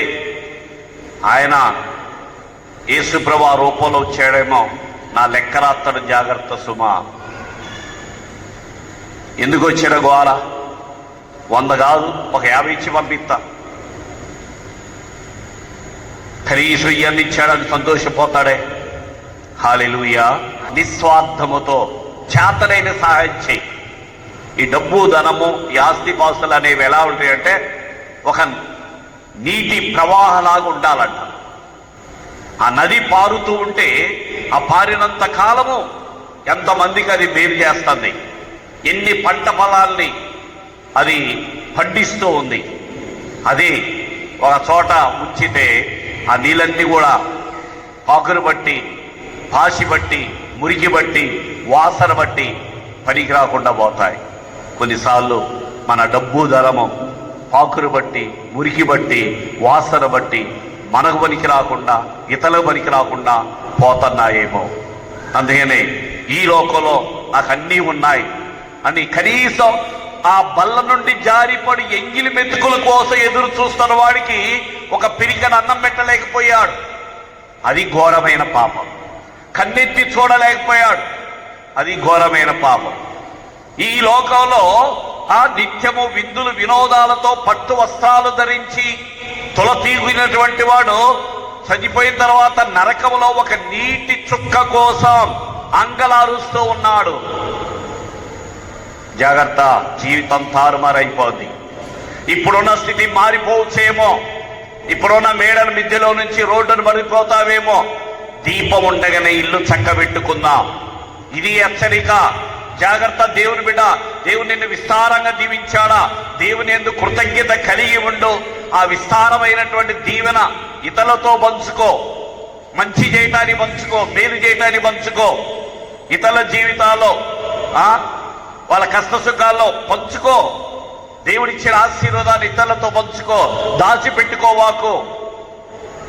ఆయన యేసుప్రభు ఆ రూపంలో వచ్చాడేమో. నా లెక్కరాత్తడు, జాగ్రత్త సుమా. ఎందుకు వచ్చాడ గోల? 100 కాదు, ఒక 50 ఇచ్చి పంపిస్తా. కనీసం ఇవన్నీ ఇచ్చాడని సంతోషపోతాడే. హల్లెలూయా. నిస్వార్థముతో చేతనైన సహాయం చేయి. ఈ డబ్బు, ధనము, ఈ ఆస్తిపాస్తులు అనేవి ఎలా ఉంటాయంటే ఒక నీటి ప్రవాహలాగా ఉండాలంట. ఆ నది పారుతూ ఉంటే ఆ పారినంత కాలము ఎంతమందికి అది మేలు చేస్తుంది. ఎన్ని పంట పొలాల్ని అది పండిస్తూ ఉంది. అది ఒక చోట ఉంచితే ఆ నీళ్ళన్నీ కూడా పాకురు బట్టి, పాసి బట్టి, మురికి బట్టి, వాసన బట్టి పనికి రాకుండా పోతాయి. కొన్నిసార్లు మన డబ్బు, ధనము పాకురు బట్టి, మురికి బట్టి, వాసన బట్టి మనకు పనికి రాకుండా, ఇతరులకు పనికి రాకుండా పోతున్నాయేమో. అందుకనే ఈ లోకంలో నాకు అన్నీ ఉన్నాయి అని కనీసం ఆ బల్ల నుండి జారిపడి ఎంగిలి మెతుకుల కోసం ఎదురు చూస్తున్న వాడికి ఒక పిరికను అన్నం పెట్టలేకపోయాడు. అది ఘోరమైన పాపం. కన్నెత్తి చూడలేకపోయాడు. అది ఘోరమైన పాపం. ఈ లోకంలో ఆ నిత్యము విందులు వినోదాలతో పట్టు వస్త్రాలు ధరించి తొలతీగినటువంటి వాడు చనిపోయిన తర్వాత నరకములో ఒక నీటి చుక్క కోసం అంగలారుస్తూ ఉన్నాడు. జాగ్రత్త, జీవితం తారుమారైపోద్ది. ఇప్పుడున్న స్థితి మారిపోవచ్చేమో. ఇప్పుడున్న మేడల మిద్దెలో నుంచి రోడ్డును పడిపోతావేమో. దీపం ఉండగానే ఇల్లు చక్కబెట్టుకుందాం. ఇది హెచ్చరిక. జాగ్రత్త దేవుని బిడ్డ. దేవుని నిన్ను విస్తారంగా దీవించాడా? దేవుని యందు కృతజ్ఞత కలిగి ఉండు. ఆ విస్తారమైనటువంటి దీవెన ఇతరులతో పంచుకో. మంచి చేయటాన్ని పంచుకో, మేలు చేయటాన్ని పంచుకో. ఇతరుల జీవితాల్లో వాళ్ళ కష్ట సుఖాల్లో పంచుకో. దేవుడిచ్చిన ఆశీర్వాదాన్ని ఇతరులతో పంచుకో. దాచిపెట్టుకోవాకు.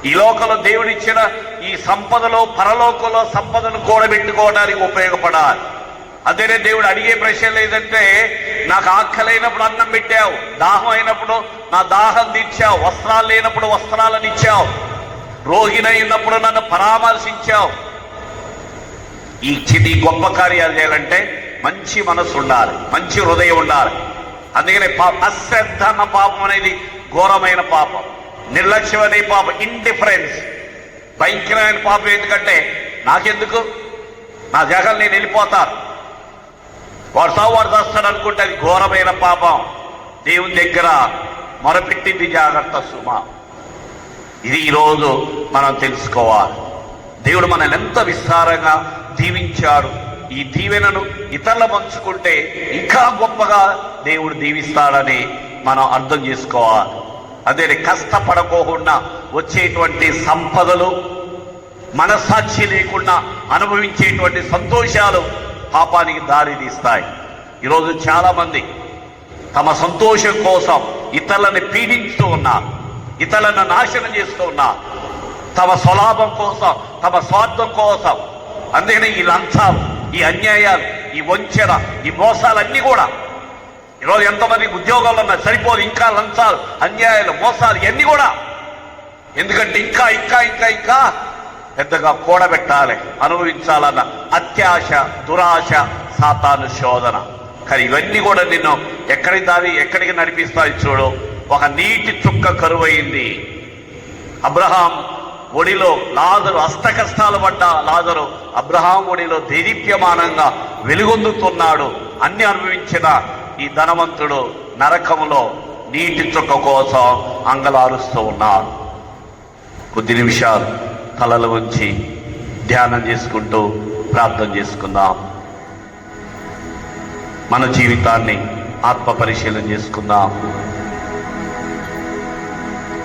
ఈ లోకంలో దేవుడిచ్చిన ఈ సంపదలో, పరలోకంలో సంపదను కూడబెట్టుకోవడానికి ఉపయోగపడాలి. అదేనే దేవుడు అడిగే ప్రశ్న లేదంటే, నాకు ఆకలైనప్పుడు అన్నం పెట్టావు, దాహం అయినప్పుడు నా దాహం తీర్చావు, వస్త్రాలు లేనప్పుడు వస్త్రాలను ఇచ్చావు, రోగినైనప్పుడు నన్ను పరామర్శించావు. ఈ గొప్ప కార్యాలు చేయాలంటే మంచి మనసు ఉండాలి, మంచి హృదయం ఉండాలి. అందుకనే అశ్రద్ధ అన్న పాపం అనేది ఘోరమైన పాపం. నిర్లక్ష్యం అనే పాపం, ఇండిఫరెన్స్ భయంకరమైన పాపం. ఎందుకంటే నాకెందుకు, నా జగన్ నేను వెళ్ళిపోతాను, వాడు సాగు వాడు చేస్తాడు అనుకుంటే అది ఘోరమైన పాపం. దేవుని దగ్గర మొరపెట్టింది జాగ్రత్త సుమా. ఇది ఈరోజు మనం తెలుసుకోవాలి. దేవుడు మనల్ని ఎంత విస్తారంగా దీవించాడు. ఈ దీవెనను ఇతరులు పంచుకుంటే ఇంకా గొప్పగా దేవుడు దీవిస్తాడని మనం అర్థం చేసుకోవాలి. అదే కష్టపడకోకుండా వచ్చేటువంటి సంపదలు, మనస్సాక్షి లేకుండా అనుభవించేటువంటి సంతోషాలు పాపానికి దారి తీస్తాయి. ఈరోజు చాలా మంది తమ సంతోషం కోసం ఇతరులను పీడించుతూ ఉన్నారు, ఇతరులను నాశనం చేస్తూ ఉన్నారు, తమ స్వలాభం కోసం, తమ స్వార్థం కోసం. అందుకనే ఈ లంచాలు, ఈ అన్యాయాలు, ఈ వంచన, ఈ మోసాలన్నీ కూడా ఈరోజు ఎంతమందికి ఉద్యోగాలు ఉన్నా సరిపోదు, ఇంకా లంచాలు, అన్యాయాలు, మోసాలు ఇవన్నీ కూడా. ఎందుకంటే ఇంకా ఇంకా ఇంకా ఇంకా పెద్దగా కూడబెట్టాలి, అనుభవించాలన్న అత్యాశ, దురాశ, సాతాను శోధన. కానీ ఇవన్నీ కూడా నిన్ను ఎక్కడికి నడిపిస్తాయి చూడు. ఒక నీటి చుక్క కరువైంది. అబ్రహాం ఒడిలో లాజరు, అష్టకష్టాలు పడ్డ లాజరు అబ్రహాం ఒడిలో దేదీప్యమానంగా వెలుగొందుతున్నాడు. అన్ని అనుభవించిన ఈ ధనవంతుడు నరకములో నీటి చుక్క కోసం అంగలారుస్తూ ఉన్నాడు. కొద్ది నిమిషాలు తలలు ఉంచి ధ్యానం చేసుకుంటూ ప్రార్థన చేసుకుందాం. మన జీవితాన్ని ఆత్మ పరిశీలన చేసుకుందాం.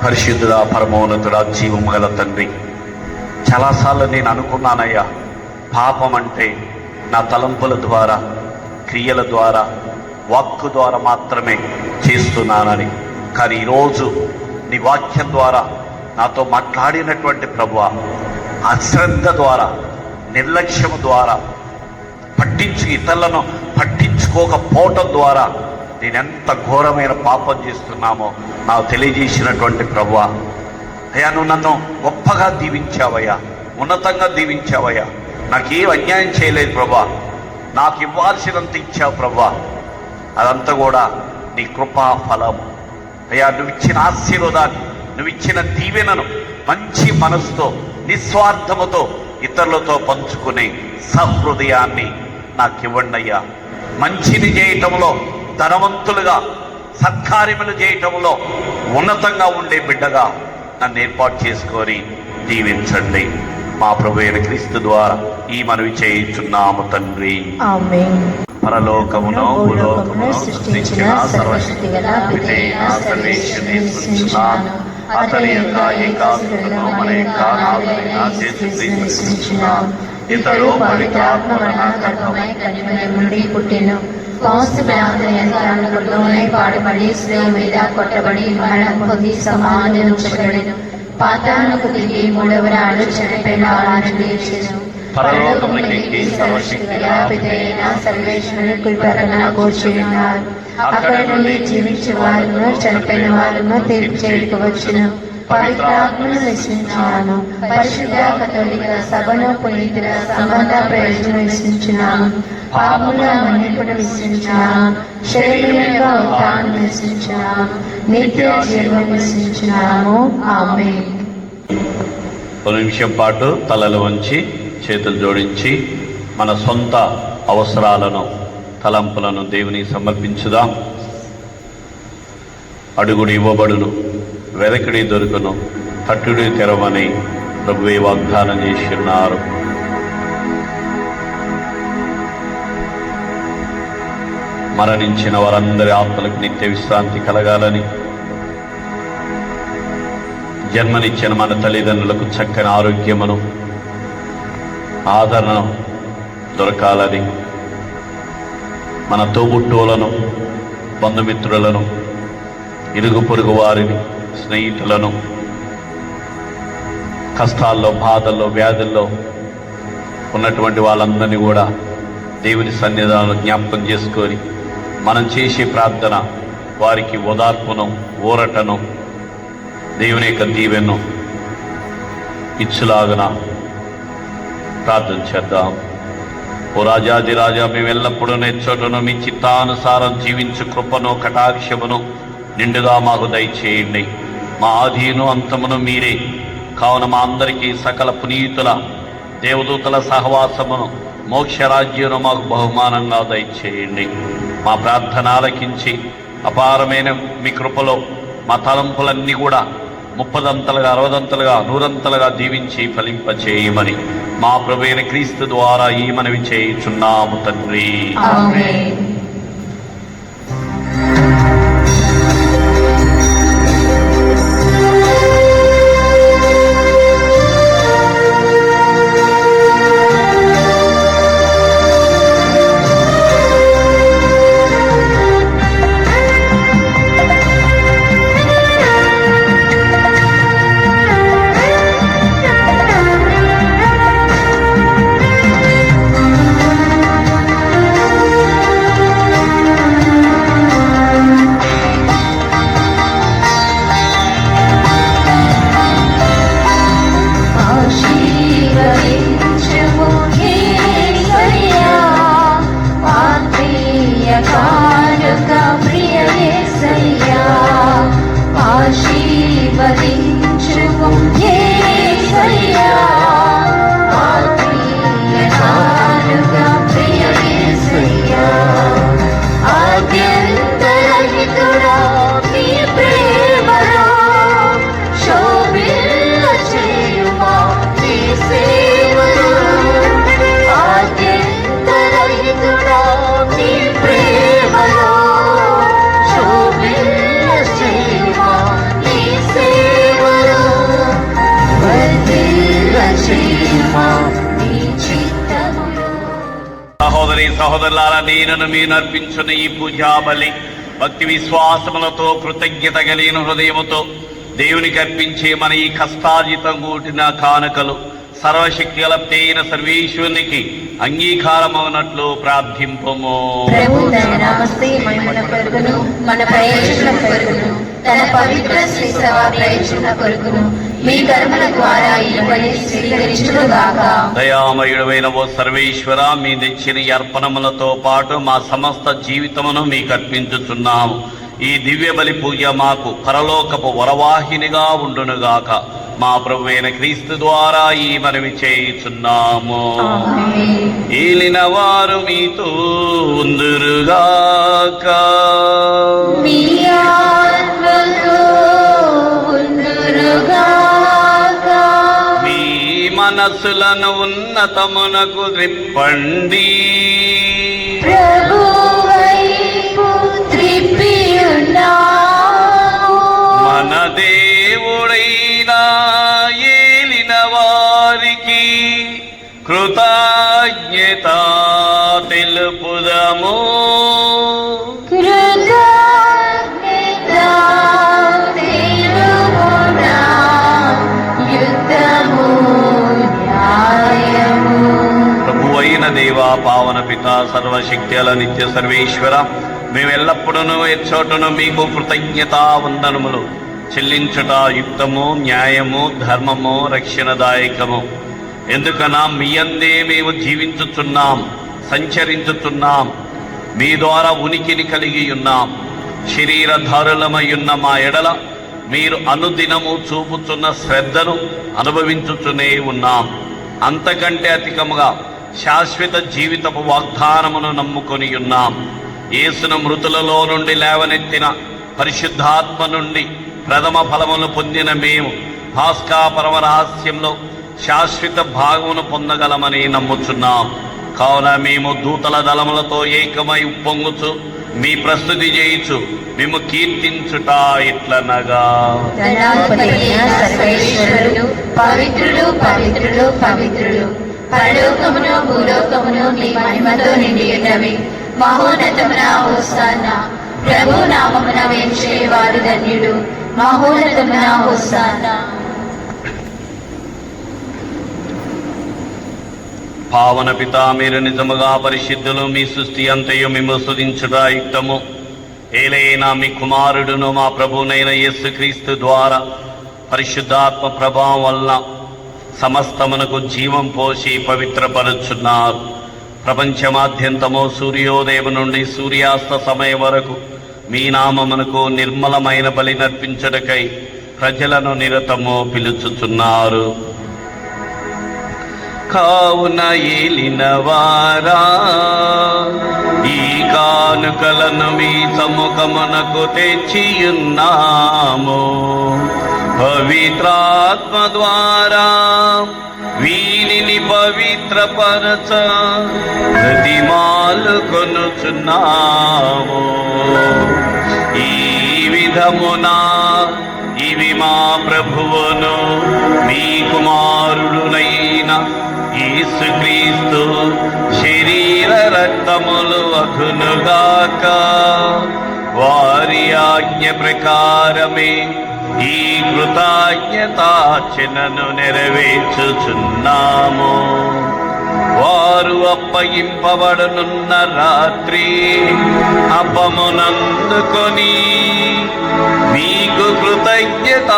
పరిశుద్ధుడా, పరమోన్నతుడా, జీవము గల తండ్రి, చాలాసార్లు నేను అనుకున్నానయ్యా, పాపం అంటే నా తలంపుల ద్వారా, క్రియల ద్వారా, వాక్కు ద్వారా మాత్రమే చేస్తున్నానని. కానీ ఈరోజు నీ వాక్యం ద్వారా నాతో మాట్లాడినటువంటి ప్రభువా, అశ్రద్ధ ద్వారా, నిర్లక్ష్యము ద్వారా, ఇతరులను పట్టించుకోకపోవటం ద్వారా నేనెంత ఘోరమైన పాపం చేస్తున్నామో నాకు తెలియజేసినటువంటి ప్రభువా, అయ్యా నువ్వు నన్ను గొప్పగా దీవించావయ్యా, ఉన్నతంగా దీవించావయ్యా. నాకేం అన్యాయం చేయలేదు ప్రభువా, నాకు ఇవ్వాల్సినంత ఇచ్చావు ప్రభువా. అదంతా కూడా నీ కృపా ఫలం అయ్యా. నువ్వు ఇచ్చిన ఆశీర్వాదాన్ని, నువ్వు ఇచ్చిన దీవెనను మంచి మనసుతో, నిస్వార్థముతో ఇతరులతో పంచుకునే సహృదయాన్ని నాకు ఇవ్వండి అయ్యా. మంచిని చేయటంలో, ధనవంతులుగా సత్కార్యములు చేయటంలో ఉన్నతంగా ఉండే బిడ్డగా నన్ను ఏర్పాటు చేసుకొని దీవించండి. మా ప్రభువైన క్రీస్తు ద్వారా ఈ మనవి చేయుచున్నాము తండ్రి. ఆమేన్. పరలోకమును భూలోకమును సృష్టించిన సర్వశక్తిగల పితైన సర్వేశ్వరుని స్తుతించున్నాను. అతని యొక్క ఏకాసురులను మన యొక్క నాథుడైన యేసుక్రీస్తుని స్తుతించున్నాను. ఇతడు పవిత్రాత్మ వలన గర్భమై కన్యక నుండి పుట్టెను. పోస్తు పిలాతు యంత్రాలలోనే పాడుబడి శిలువ మీద కొట్టబడి మరణం పొంది సమాధిలో ఉంచబడెను. పాతాళమునకు దిగి మూడవ నాడు చనిపోయిన వారిని లేచెను. పరలోకమునకెక్కి సర్వశక్తిగల పితైన సర్వేశ్వరుని కుడిపక్కన కూర్చుని ఉన్నారు. అక్కడ నుండి జీవించే వారును చనిపోయిన వారును తీర్పు చేయడానికి వచ్చును. పవిత్రాత్మను విశ్వసించున్నాను. పరిశుద్ధ కథోలిక సభను, పునీతుల సంబంధ ప్రయోజనం విశ్వసించున్నాను. పాపముల మన్నింపును విశ్వసించున్నాను. శరీరం యొక్క ఉత్థానం విశ్వసించున్నాను. నిత్య జీవం విశ్వసించున్నాము. ఆమేన్. ఒక నిమిషం పాటు తలలు వంచి చేతులు జోడించి మన సొంత అవసరాలను, తలంపులను దేవునికి సమర్పించుదాం. అడుగుడు ఇవ్వబడును, వెదకుడి దొరుకును, తట్టుడి తెరవని ప్రభువే వాగ్దానం చేసి ఉన్నారు. మరణించిన వారందరి ఆత్మలకు నిత్య విశ్రాంతి కలగాలని, జన్మనిచ్చిన మన తల్లిదండ్రులకు చక్కని ఆరోగ్యమును, ఆదరణ దొరకాలని, మన తోబుట్టువులను, బంధుమిత్రులను, ఇరుగు పొరుగు వారిని, స్నేహితులను కష్టాల్లో, బాధల్లో, వ్యాధుల్లో ఉన్నటువంటి వాళ్ళందరినీ కూడా దేవుని సన్నిధానంలో జ్ఞాపకం చేసుకొని మనం చేసే ప్రార్థన వారికి ఓదార్పును, ఊరటను, దేవుని యొక్క దీవెను ఇచ్చులాగన ప్రార్థన చేద్దాం. ఓ రాజాదిరాజా, మేము ఎల్లప్పుడూ నెచ్చోటను మీ చిత్తానుసారం జీవించు కృపను, కటాక్షమును నిండుగా మాకు దయచేయండి. మా ఆదిను అంతమును మీరే కావున మా అందరికీ సకల పునీతుల దేవదూతల సహవాసమును, మోక్షరాజ్యమును మాకు బహుమానంగా దయచేయండి. మా ప్రార్థన ఆలకించి అపారమైన మీ కృపలో మా తలంపులన్నీ కూడా 30దంతలుగా 60దంతలుగా 100దంతలుగా దీవించి ఫలింపచేయమని మా ప్రభువైన క్రీస్తు ద్వారా ఈ మనవి చేయుచున్నాము తండ్రి. ఆమేన్. సహోదరులారా, నేను మీరు అర్పించిన ఈ పూజా బలి భక్తి విశ్వాసములతో కృతజ్ఞత కలిగిన హృదయముతో దేవునికి అర్పించే మన ఈ కష్టార్జితం కూడిన కానుకలు సర్వశక్తి గలైన సర్వేశ్వరునికి అంగీకారమవునట్లు ప్రార్థింపము. ప్రభు తన నామస్తే మహిమల కొరకును మన ప్రయోజనం కొరకును తన పవిత్ర శ్రీ సభ ప్రయోజన కొరకును మీ కర్మల ద్వారా ఈ బలి స్వీకరించుగాక. దయామయుడైన ఓ సర్వేశ్వర, మీ తెచ్చిన ఈ అర్పణములతో పాటు మా సమస్త జీవితమును మీకు అర్పించుచున్నాము. ఈ దివ్య బలి పూజ మాకు పరలోకపు వరవాహినిగా ఉండునుగాక. మా ప్రభువైన క్రీస్తు ద్వారా ఈ మనవి చేయుచున్నాము. ఏలిన వారు మీతో ఉందురుగాక. మీ ఆత్మలో ఉందురుగాక. మీ మనస్సులను ఉన్నతమునకు త్రిప్పండి. ప్రభువైపు త్రిప్పియున్నాము. మన దేవుడైన ఏలిన వారికి కృతజ్ఞత తెలుపుదము. కృతజ్ఞత తెలుపునా, యుద్ధము న్యాయము. ప్రభువైన దేవా, పావన పిత, సర్వశక్తుల నిత్య సర్వేశ్వర, మేము ఎల్లప్పుడూ ఎచ్చోటను మీకు కృతజ్ఞతా వందనములు చెల్లించుట యుక్తము, న్యాయము, ధర్మము, రక్షణదాయకము. ఎందుకనా మీ అందే మేము జీవించుచున్నాం, సంచరించుచున్నాం, మీ ద్వారా ఉనికిని కలిగి ఉన్నాం. శరీరధారులమయ్యున్న మా ఎడల మీరు అనుదినము చూపుచున్న శ్రద్ధను అనుభవించుచునే ఉన్నాం. అంతకంటే అధికముగా శాశ్వత జీవితపు వాగ్దానమును నమ్ముకొని ఉన్నాం. యేసును మృతులలో నుండి లేవనెత్తిన పరిశుద్ధాత్మ నుండి ప్రథమ ఫలమును పొందిన మేము భాస్కా పరమ రహస్యంలో శాశ్వత భాగమును పొందగలమని నమ్ముచున్నాం. కావున మేము దూతల దళములతో ఏకమై ఉప్పొంగుచు మీ ప్రస్తుతి చేయుచు మేము కీర్తించుట ఇట్లనగా. ధనాధిపతియైన సర్వేశ్వరుడు పవిత్రుడు పవిత్రుడు పవిత్రుడు. పరలోకమును భూలోకమును మీ మహిమతో నిండి ఉన్నవి. మహోన్నతమున హోసానా. ప్రభు నామమున వేంచే వారు ధన్యుడు. మహోన్నతమున హోసానా. పావన పిత, మీరు నిజముగా పరిశుద్ధులు. మీ సృష్టి అంతయు మేము స్తుతించుట యుక్తము. ఏలైనా మీ కుమారుడును మా ప్రభునైన యేసుక్రీస్తు ద్వారా పరిశుద్ధాత్మ ప్రభావం వలన సమస్తమునకు జీవం పోసి పవిత్రపరుచున్నారు. ప్రపంచమాద్యంతము సూర్యోదయం నుండి సూర్యాస్త సమయం వరకు మీ నామమునకు నిర్మలమైన బలి నర్పించుటకై ప్రజలను నిరతము పిలుచుచున్నారు. కావున ఏలిన వారా, ఈ కానుకలను మీ సముఖమునకు తెచ్చియున్నాము. పవిత్రాత్మ ద్వారా వీరిని పవిత్రపరచ ప్రతిమాలు కొనుచున్నాము. ఈ విధమున ఇవి మా ప్రభువును మీ కుమారుడునైన యేసుక్రీస్తు శరీర రక్తములు అగునుగాక. వారి ఆజ్ఞ ప్రకారమే ఈ కృతజ్ఞతార్చనను నెరవేర్చుచున్నాము. వారు అప్పగింపబడనున్న రాత్రి అప్పమునందుకొని మీకు కృతజ్ఞతావందనములు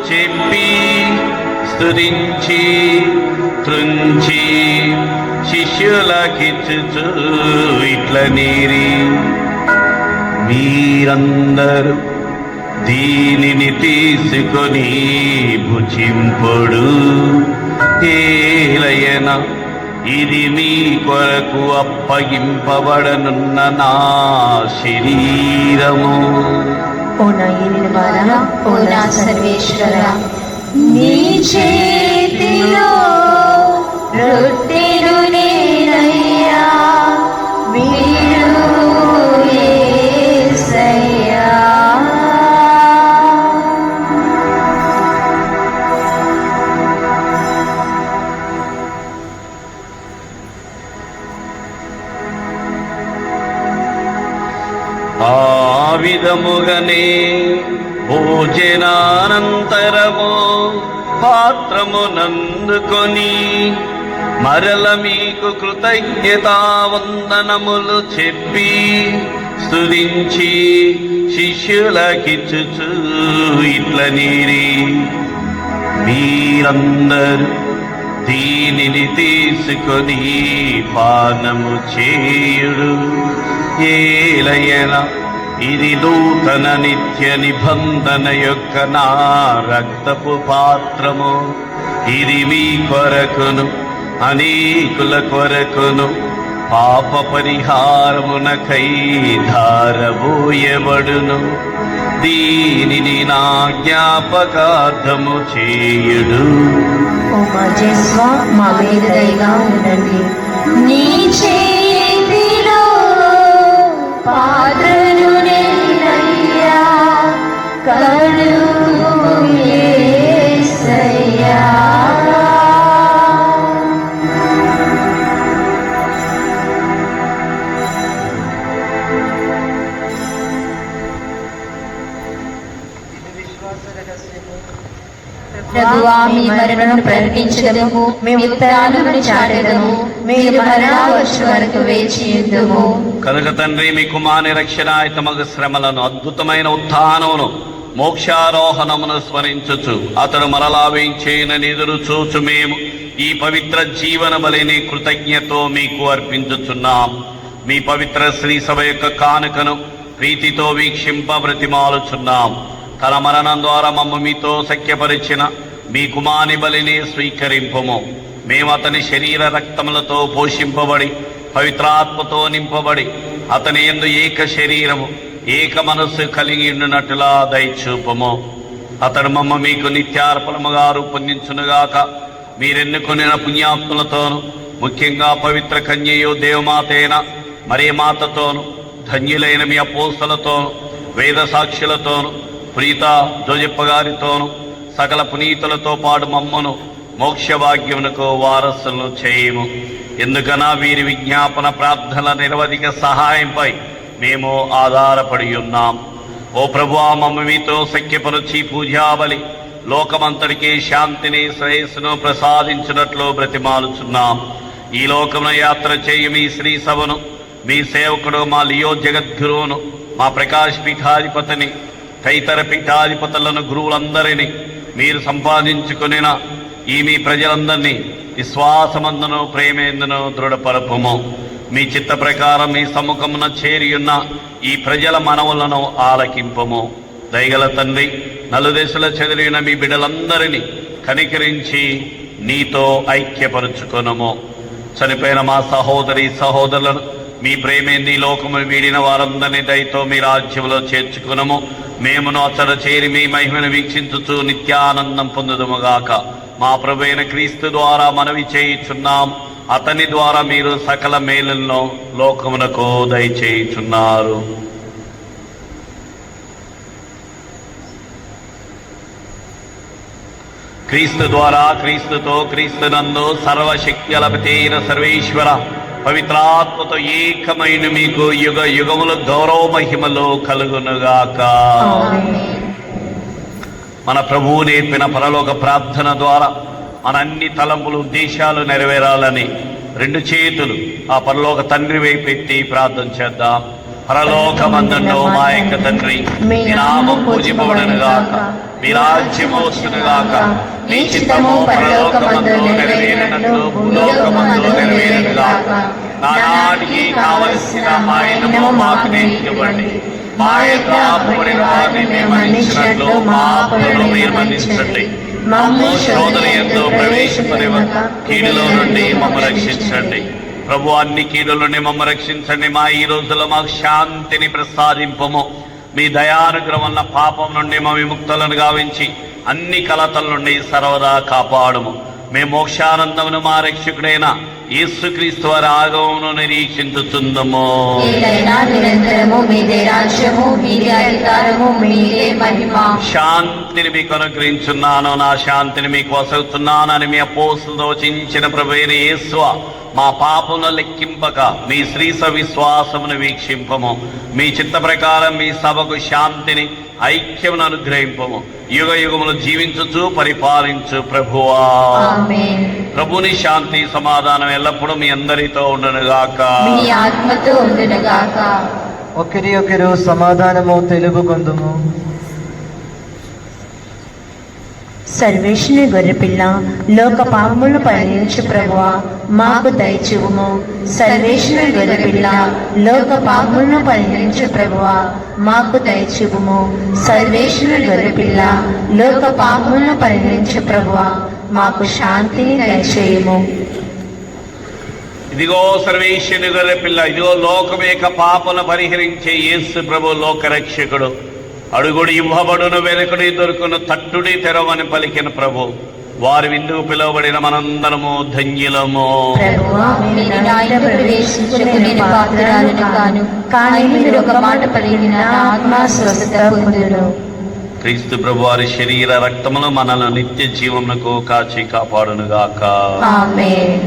చెప్పి స్తుతించి త్రుంచి శిష్యులకిచ్చుచు ఇట్లనీరి, మీరందరూ దీనిని తీసుకొని భుజింపుడు. ఏలయన ఇది మీ కొరకు అప్పగింపబడనున్న నా శరీరము. ఓ నా ఏలిన వారా, ఓ నా సర్వేశ్వర, నీ చేతిలో రొట్టెను నేనయ్యా, మీరు యేసయ్యా. ఆ విధముగనే భోజనానంతరము పాత్రమునందుకొని మరల మీకు కృతజ్ఞతావందనములు చెప్పి స్తుతించి శిష్యులకిచ్చుచు ఇట్లనీరి, మీరందరూ దీనిని తీసుకొని పానము చేయుడు. ఏలయన ఇది నూతన నిత్య నిబంధన యొక్క నా రక్తపు పాత్రము. ఇది మీ కొరకును అనేకుల కొరకును పాప పరిహారమునకై ధారబోయబడును. దీనిని నా జ్ఞాపకార్థము చేయుడు. ఓ మా జేస్వ, మా మీద దయగా ఉండండి. నీ చేతిలో పాత్రను నేనయ్యా, కడుగు యేసయ్యా. ప్రభువా, మీ మరణమును ప్రకటించదము, మీ ఉత్తరాలను చాటెదము, మీరు మరలా వచ్చే వరకు వేచి ఉందుము. కనుక తండ్రి, మీ కుమారుని రక్షణాయుతమగు శ్రమలను, అద్భుతమైన ఉత్థానమును, మోక్షారోహణమును స్మరించుచు అతడు మరలా వేయించేయనని ఎదురు చూచు మేము ఈ పవిత్ర జీవన బలిని కృతజ్ఞతో మీకు అర్పించుచున్నాం. మీ పవిత్ర శ్రీ సభ యొక్క కానుకను ప్రీతితో వీక్షింప బ్రతిమాలుచున్నాం. తన మరణం ద్వారా మమ్మ మీతో సఖ్యపరిచిన మీ కుమారుని బలిని స్వీకరింపము. మేము అతని శరీర రక్తములతో పోషింపబడి పవిత్రాత్మతో నింపబడి అతని యందు ఏక శరీరము ఏక మనస్సు కలిగి ఉండునట్లుగా దయచూపము. అతడు మమ్మ మీకు నిత్యార్పణముగా రూపొందించునుగాక. మీరెన్నుకొనిన పుణ్యాత్ములతోను, ముఖ్యంగా పవిత్ర కన్యయు దేవమాతైన మరియమాతతోను, ధన్యులైన మీ అపోస్తలతోను, వేద సాక్షులతోను, పునీత జోజప్ప గారితోను, సకల పునీతులతో పాటు మమ్మను మోక్షభాగ్యమునకు వారసులను చేయము. ఎందుకనా వీరి విజ్ఞాపన ప్రార్థనల నిరవధిక సహాయంపై మేము ఆధారపడి ఉన్నాం. ఓ ప్రభువా, మమ్మ మీతో సఖ్యపరుచి పూజాబలి లోకమంతటికి శాంతిని శ్రేయస్సును ప్రసాదించినట్లు బ్రతిమాలుచున్నాం. ఈ లోకమున యాత్ర చేయు మీ శ్రీ సభను, మీ సేవకుడు మా లియో జగద్గురువును, మా ప్రకాశ్ పీఠాధిపతిని, తదితర పీఠాధిపతులను, గురువులందరినీ మీరు సంపాదించుకునిన ఈ మీ ప్రజలందరినీ విశ్వాసమందును ప్రేమేందును దృఢపరపుము. మీ చిత్త ప్రకారం మీ సముఖమున చేరియున్న ఈ ప్రజల మనవులను ఆలకింపము. దయగల తండ్రి, నలుదేశుల చెదిరిన మీ బిడ్డలందరినీ కనికరించి నీతో ఐక్యపరుచుకొనుము. చనిపోయిన మా సహోదరి సహోదరులను మీ ప్రేమేంది లోకము వీడిన వారందరినీ దయతో మీ రాజ్యంలో చేర్చుకునము. మేమును అచ్చట చేరి మీ మహిమను వీక్షించుచు నిత్యానందం పొందుదుముగాక. మా ప్రభువైన క్రీస్తు ద్వారా మనవి చేయుచున్నాం. అతని ద్వారా మీరు సకల మేలులను లోకమునకు దయచేయుచున్నారు. క్రీస్తు ద్వారా, క్రీస్తుతో, క్రీస్తునందు సర్వశక్తి లభితైన సర్వేశ్వర పవిత్రాత్మతో ఏకమైన మీకు యుగ యుగములు గౌరవ మహిమలు కలుగునుగాక. మన ప్రభువు నేర్పిన పరలోక ప్రార్థన ద్వారా మన అన్ని తలంపులు ఉద్దేశాలు నెరవేరాలని రెండు చేతులు ఆ పరలోక తండ్రి వైపు ఎత్తి ప్రార్థన చేద్దాం. పరలోకమందుండు మా యొక్క తండ్రి, మీ నామం పూజింపబడునుగాక, మీ రాజ్యము వచ్చునుగాక, మీ చిత్తము పరలోకమందు నెరవేరినట్లు భూలోకమందు నెరవేరునుగాక. నానాటికి కావలసిన ఆయనము మాకు నేర్పివ్వండి. మా యొక్క అప్పుబడిన వారిని మేము మన్నించినట్లు మా అప్పులను మీరు మన్నించండి. మమ్ము శోధన యందు ప్రవేశపనివ్వక కీడులో నుండి మమ్మల్ని రక్షించండి. ప్రభు, అన్ని కీడుల నుండి మమ్మల్ని రక్షించండి. మా ఈ రోజుల్లో మాకు శాంతిని ప్రసాదింపము. మీ దయానుగ్రహం వల్ల పాపం నుండి మా విముక్తులను గావించి అన్ని కలతల నుండి సర్వదా కాపాడుము. మేము మోక్షానందమును మా రక్షకుడైన యేసుక్రీస్తు వారి ఆగమమును నిరీక్షించుచుందము. శాంతిని మీకు అనుగ్రహించున్నాను, నా శాంతిని మీకు వసగుతున్నానని మీ అపోస్తులతో వచించిన ప్రభువైన యేసు మా పాపమును లెక్కింపక మీ శ్రీస విశ్వాసమును వీక్షింపము. మీ చిత్త ప్రకారం మీ సభకు శాంతిని ఐక్యమును అనుగ్రహింపము. యుగ యుగములు జీవించుచు పరిపాలించు ప్రభువా. ప్రభుని శాంతి సమాధానం ఎల్లప్పుడూ మీ అందరితో ఉండునుగాక. ఒకరి ఒకరు సమాధానము తెలుపుకొందుము. సర్వేశ్వరుని గొర్రెపిల్ల, లోక పాపములను పరిహరించు ప్రభువా, మాకు దయచూపుము. సర్వేశ్వరుని గొర్రెపిల్ల, లోక పాపములను పరిహరించు ప్రభువా, మాకు దయచూపుము. సర్వేశ్వరుని గొర్రెపిల్ల, లోక పాపములను పరిహరించు ప్రభువా, మాకు శాంతిని దయచేయుము. ఇదిగో సర్వేశ్వరుని గొర్రెపిల్ల, ఇదిగో లోకమేక పాపను పరిహరించే యేసు ప్రభు లోకరక్షకుడు. అడుగుడు ఇవ్వబడును, వెనుకడి దొరుకును, తట్టుడి తెరవని పలికిన ప్రభు. వారి విందుకు పిలువబడిన మనందరము ధన్యులము. క్రీస్తు ప్రభు వారి శరీర రక్తములు మనల్ని నిత్య జీవమునకు కాచి కాపాడునుగాక. ఆమేన్.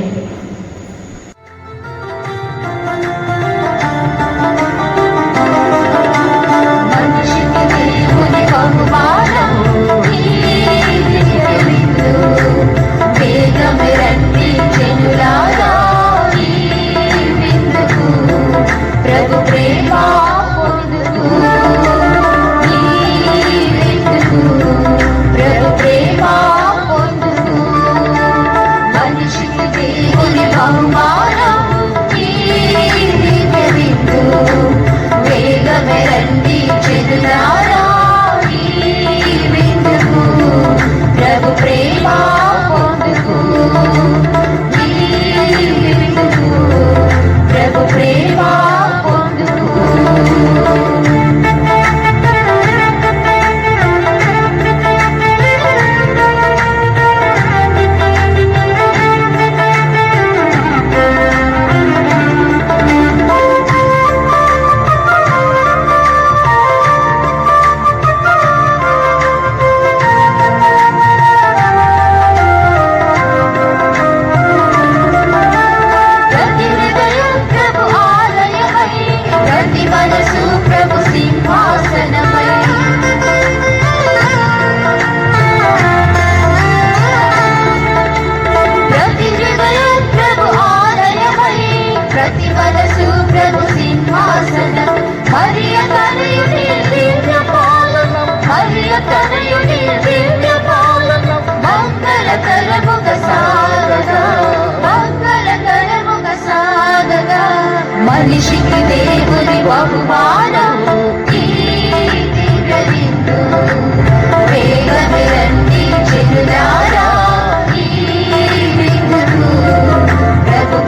మనిషికి దేవుని బహుమానము ఈ దివ్య విందు. వేగమే రండి జనులారా ఈ విందుకు. ప్రభు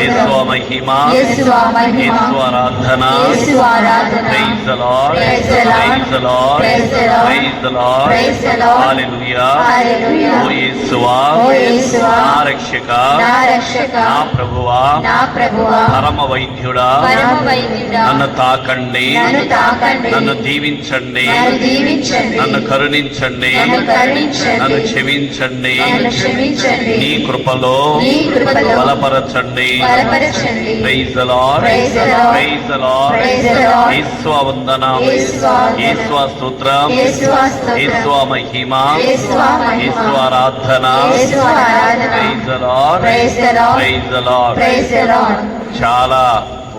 యేసు మహిమ, యేసు మహిమ, యేసు ఆరాధన. యేసు ఆరాధన. Praise the Lord, Praise the Lord, praise the Lord, praise the Lord, praise the Lord, praise the Lord. Hallelujah. Hallelujah. ఓ యేసువా, ఓ యేసువా, నా రక్షక, నా రక్షక, నా ప్రభువా, నా ప్రభువా, పరమ వైద్యుడా, పరమ వైద్యుడా, నన్ను తాకండి, నన్ను తాకండి, నన్ను దీవించండి, నన్ను దీవించండి, నన్ను కరుణించండి, నన్ను కరుణించండి, నన్ను క్షమించండి, నన్ను క్షమించండి, నీ కృపలో నీ కృపలో బలపరచండి. బలపరచండి. Praise the Lord, Praise the Lord, praise the Lord, praise the Lord. యేసు వందనం, యేసు వందనం, యేసు స్తోత్రం, యేసు స్తోత్రం, యేసు మహిమ, యేసు మహిమ, యేసు ఆరాధన. యేసు ఆరాధన. Praise the Lord, Praise the Lord, praise the Lord. praise the Lord. చాలా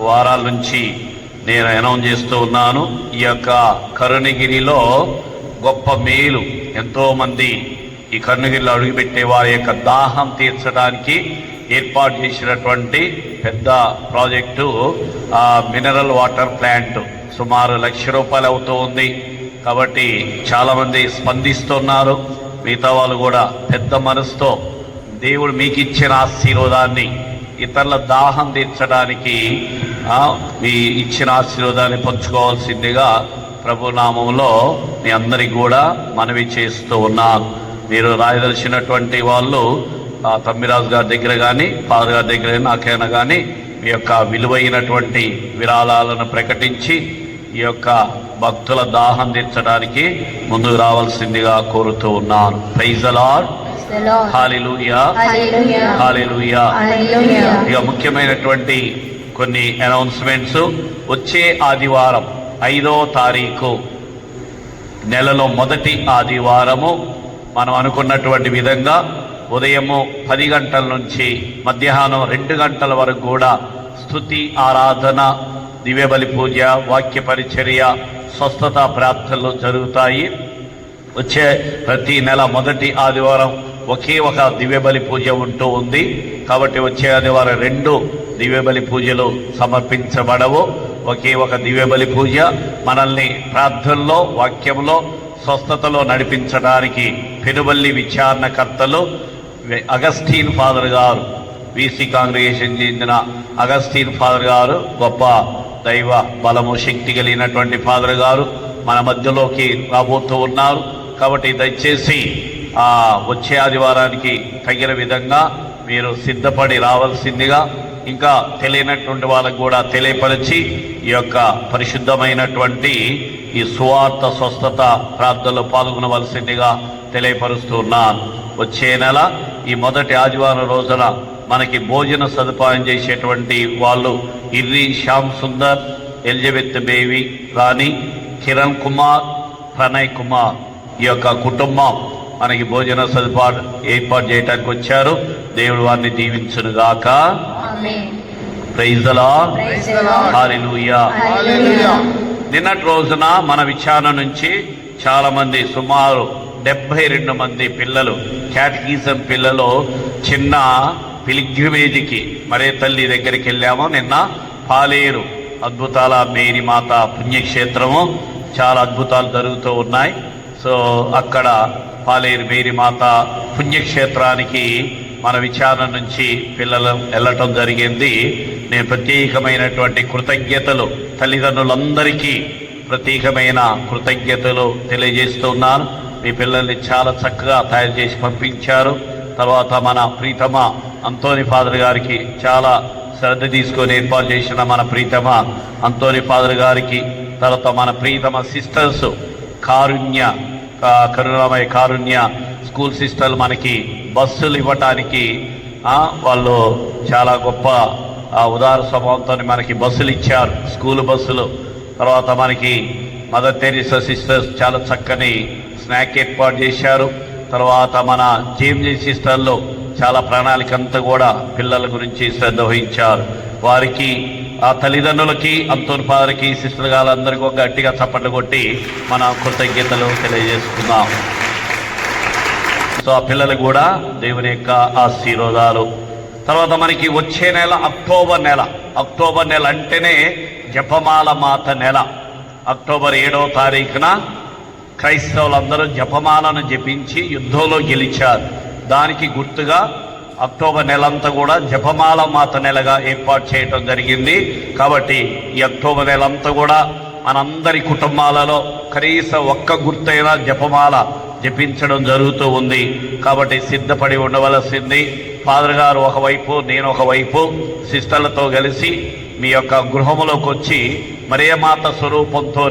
వారాల నుంచి నేను అనౌన్స్ చేస్తూ ఉన్నాను, ఈ యొక్క కరుణగిరిలో గొప్ప మేలు. ఎంతో మంది ఈ కరుణగిరిలో అడుగుపెట్టే వారి యొక్క దాహం తీర్చడానికి ఏర్పాటు చేసినటువంటి పెద్ద ప్రాజెక్టు మినరల్ వాటర్ ప్లాంట్. సుమారు ₹1,00,000 అవుతూ ఉంది. కాబట్టి చాలామంది స్పందిస్తున్నారు. మిగతా వాళ్ళు కూడా పెద్ద మనసుతో దేవుడు మీకు ఇచ్చిన ఆశీర్వాదాన్ని ఇతరుల దాహం తీర్చడానికి మీ ఇచ్చిన ఆశీర్వాదాన్ని పంచుకోవాల్సిందిగా ప్రభు నామంలో మీ అందరికి కూడా మనవి చేస్తూ ఉన్నాను. మీరు రాయదలిచినటువంటి వాళ్ళు తమ్మిరాజు గారి దగ్గర కానీ ఫాదర్ గారి దగ్గర నాకైనా కానీ మీ యొక్క విలువైనటువంటి విరాళాలను ప్రకటించి ఈ యొక్క భక్తుల దాహం తీర్చడానికి ముందుకు రావాల్సిందిగా కోరుతూ ఉన్నాను. ప్రైజ్ ది లార్డ్, హల్లెలూయా, హల్లెలూయా, హల్లెలూయా. హల్లెలూయా. ఇక ముఖ్యమైనటువంటి కొన్ని అనౌన్స్మెంట్స్. వచ్చే ఆదివారం 5వ తారీఖు, నెలలో మొదటి ఆదివారము మనం అనుకున్నటువంటి విధంగా ఉదయము 10 గంటల నుంచి మధ్యాహ్నం 2 గంటల వరకు కూడా స్తుతి ఆరాధన, దివ్యబలి పూజ, వాక్య పరిచర్య, స్వస్థత ప్రార్థనలు జరుగుతాయి. వచ్చే ప్రతి నెల మొదటి ఆదివారం ఒకే ఒక దివ్యబలి పూజ ఉంటూ ఉంది. కాబట్టి వచ్చే ఆదివారం 2 దివ్యబలి పూజలు సమర్పించబడవు. ఒకే ఒక దివ్యబలి పూజ మనల్ని ప్రార్థనలో, వాక్యంలో, స్వస్థతలో నడిపించడానికి పెనుబల్లి విచారణకర్తలు అగస్టీన్ ఫాదర్ గారు, వీసీ కాంగ్రిగేషన్ చెందిన అగస్టీన్ ఫాదర్ గారు, గొప్ప దైవ బలము శక్తి కలిగినటువంటి ఫాదర్ గారు మన మధ్యలోకి రాబోతూ ఉన్నారు. కాబట్టి దయచేసి వచ్చే ఆదివారానికి తగిన విధంగా మీరు సిద్ధపడి రావాల్సిందిగా, ఇంకా తెలియనటువంటి వాళ్ళకు కూడా తెలియపరిచి ఈ యొక్క పరిశుద్ధమైనటువంటి ఈ సువార్త స్వస్థత ప్రార్థనలో పాల్గొనవలసిందిగా తెలియపరుస్తున్నాను. వచ్చే నెల ఈ మొదటి ఆదివారం రోజున మనకి భోజన సదుపాయం చేసేటువంటి వాళ్ళు ఇర్రి శ్యామ్ సుందర్, ఎలిజబెత్ బేబీ రాణి, కిరణ్ కుమార్, ప్రణయ్ కుమార్ ఈ యొక్క కుటుంబం మనకి భోజన సదుపాయం ఏర్పాటు చేయడానికి వచ్చారు. దేవుడు వారిని దీవించునుగాక. ప్రైజ్ ది లార్డ్, హల్లెలూయా. నిన్నటి రోజున మన విచారణ నుంచి చాలా మంది, సుమారు 72 మంది పిల్లలు, క్యాటకిజం పిల్లలు చిన్న పిలిగ్రిమేజ్కి మరే తల్లి దగ్గరికి వెళ్ళాము. నిన్న పాలేరు అద్భుతాల మేరీ మాత పుణ్యక్షేత్రము, చాలా అద్భుతాలు జరుగుతూ ఉన్నాయి. సో అక్కడ పాలేరు మేరీ మాత పుణ్యక్షేత్రానికి మన విచారణ నుంచి పిల్లలు వెళ్ళటం జరిగింది. నేను ప్రత్యేకమైనటువంటి కృతజ్ఞతలు తల్లిదండ్రులందరికీ ప్రత్యేకమైన కృతజ్ఞతలు తెలియజేస్తున్నాను. మీ పిల్లల్ని చాలా చక్కగా తయారు చేసి పంపించారు. తర్వాత మన ప్రీతమ అంతోని ఫాదర్ గారికి చాలా శ్రద్ధ తీసుకొని ఏర్పాటు చేసిన మన ప్రీతమ అంతోని ఫాదర్ గారికి, తర్వాత మన ప్రీతమ సిస్టర్స్ కరుణామయ కారుణ్య స్కూల్ సిస్టర్లు మనకి బస్సులు ఇవ్వటానికి వాళ్ళు చాలా గొప్ప ఉదార స్వభావంతో మనకి బస్సులు ఇచ్చారు, స్కూల్ బస్సులు. తర్వాత మనకి మదర్ తెరీసా సిస్టర్స్ చాలా చక్కని స్నాక్ ఏర్పాటు చేశారు. తర్వాత మన జేమ్జీ సిస్టర్లు చాలా ప్రణాళిక అంతా కూడా పిల్లల గురించి శ్రద్ధ వహించారు. వారికి, ఆ తల్లిదండ్రులకి, అంతోని ఫాదర్కి, సిస్టర్ గారందరికీ ఒక గట్టిగా చప్పట్లు కొట్టి మన కృతజ్ఞతలు తెలియజేసుకుందాం. సో ఆ పిల్లలు కూడా దేవుని యొక్క ఆశీర్వాదాలు. తర్వాత మనకి వచ్చే నెల అక్టోబర్ నెల అంటేనే జపమాల మాత నెల. అక్టోబర్ 7వ తారీఖున క్రైస్తవులందరూ జపమాలను జపించి యుద్ధంలో గెలిచారు. దానికి గుర్తుగా అక్టోబర్ నెలంతా కూడా జపమాల మాత నెలగా ఏర్పాటు చేయటం జరిగింది. కాబట్టి ఈ అక్టోబర్ నెలంతా కూడా మనందరి కుటుంబాలలో కనీసం ఒక్క గుర్తైన జపమాల జపించడం జరుగుతూ ఉంది. కాబట్టి సిద్ధపడి ఉండవలసింది. ఫాదర్ గారు ఒకవైపు, నేను ఒకవైపు సిస్టర్లతో కలిసి మీ యొక్క గృహములోకి వచ్చి మరియమాత స్వరూపంతో,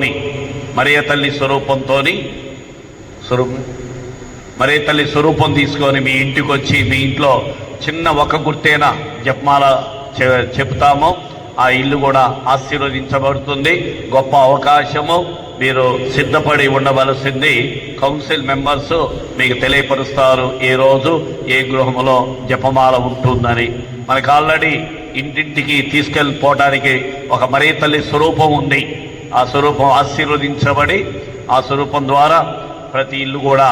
మరియ తల్లి స్వరూపం తీసుకొని మీ ఇంటికి వచ్చి మీ ఇంట్లో చిన్న ఒక గుర్తైన జపమాల చెప్తాము. ఆ ఇల్లు కూడా ఆశీర్వదించబడుతుంది. గొప్ప అవకాశము. మీరు సిద్ధపడి ఉండవలసింది. కౌన్సిల్ మెంబర్స్ మీకు తెలియపరుస్తారు ఏ రోజు ఏ గృహంలో జపమాల ఉంటుందని. మనకు ఆల్రెడీ ఇంటింటికి తీసుకెళ్ళిపోవడానికి ఒక మరియ తల్లి స్వరూపం ఉంది. ఆ స్వరూపం ఆశీర్వదించబడి ఆ స్వరూపం ద్వారా ప్రతి ఇల్లు కూడా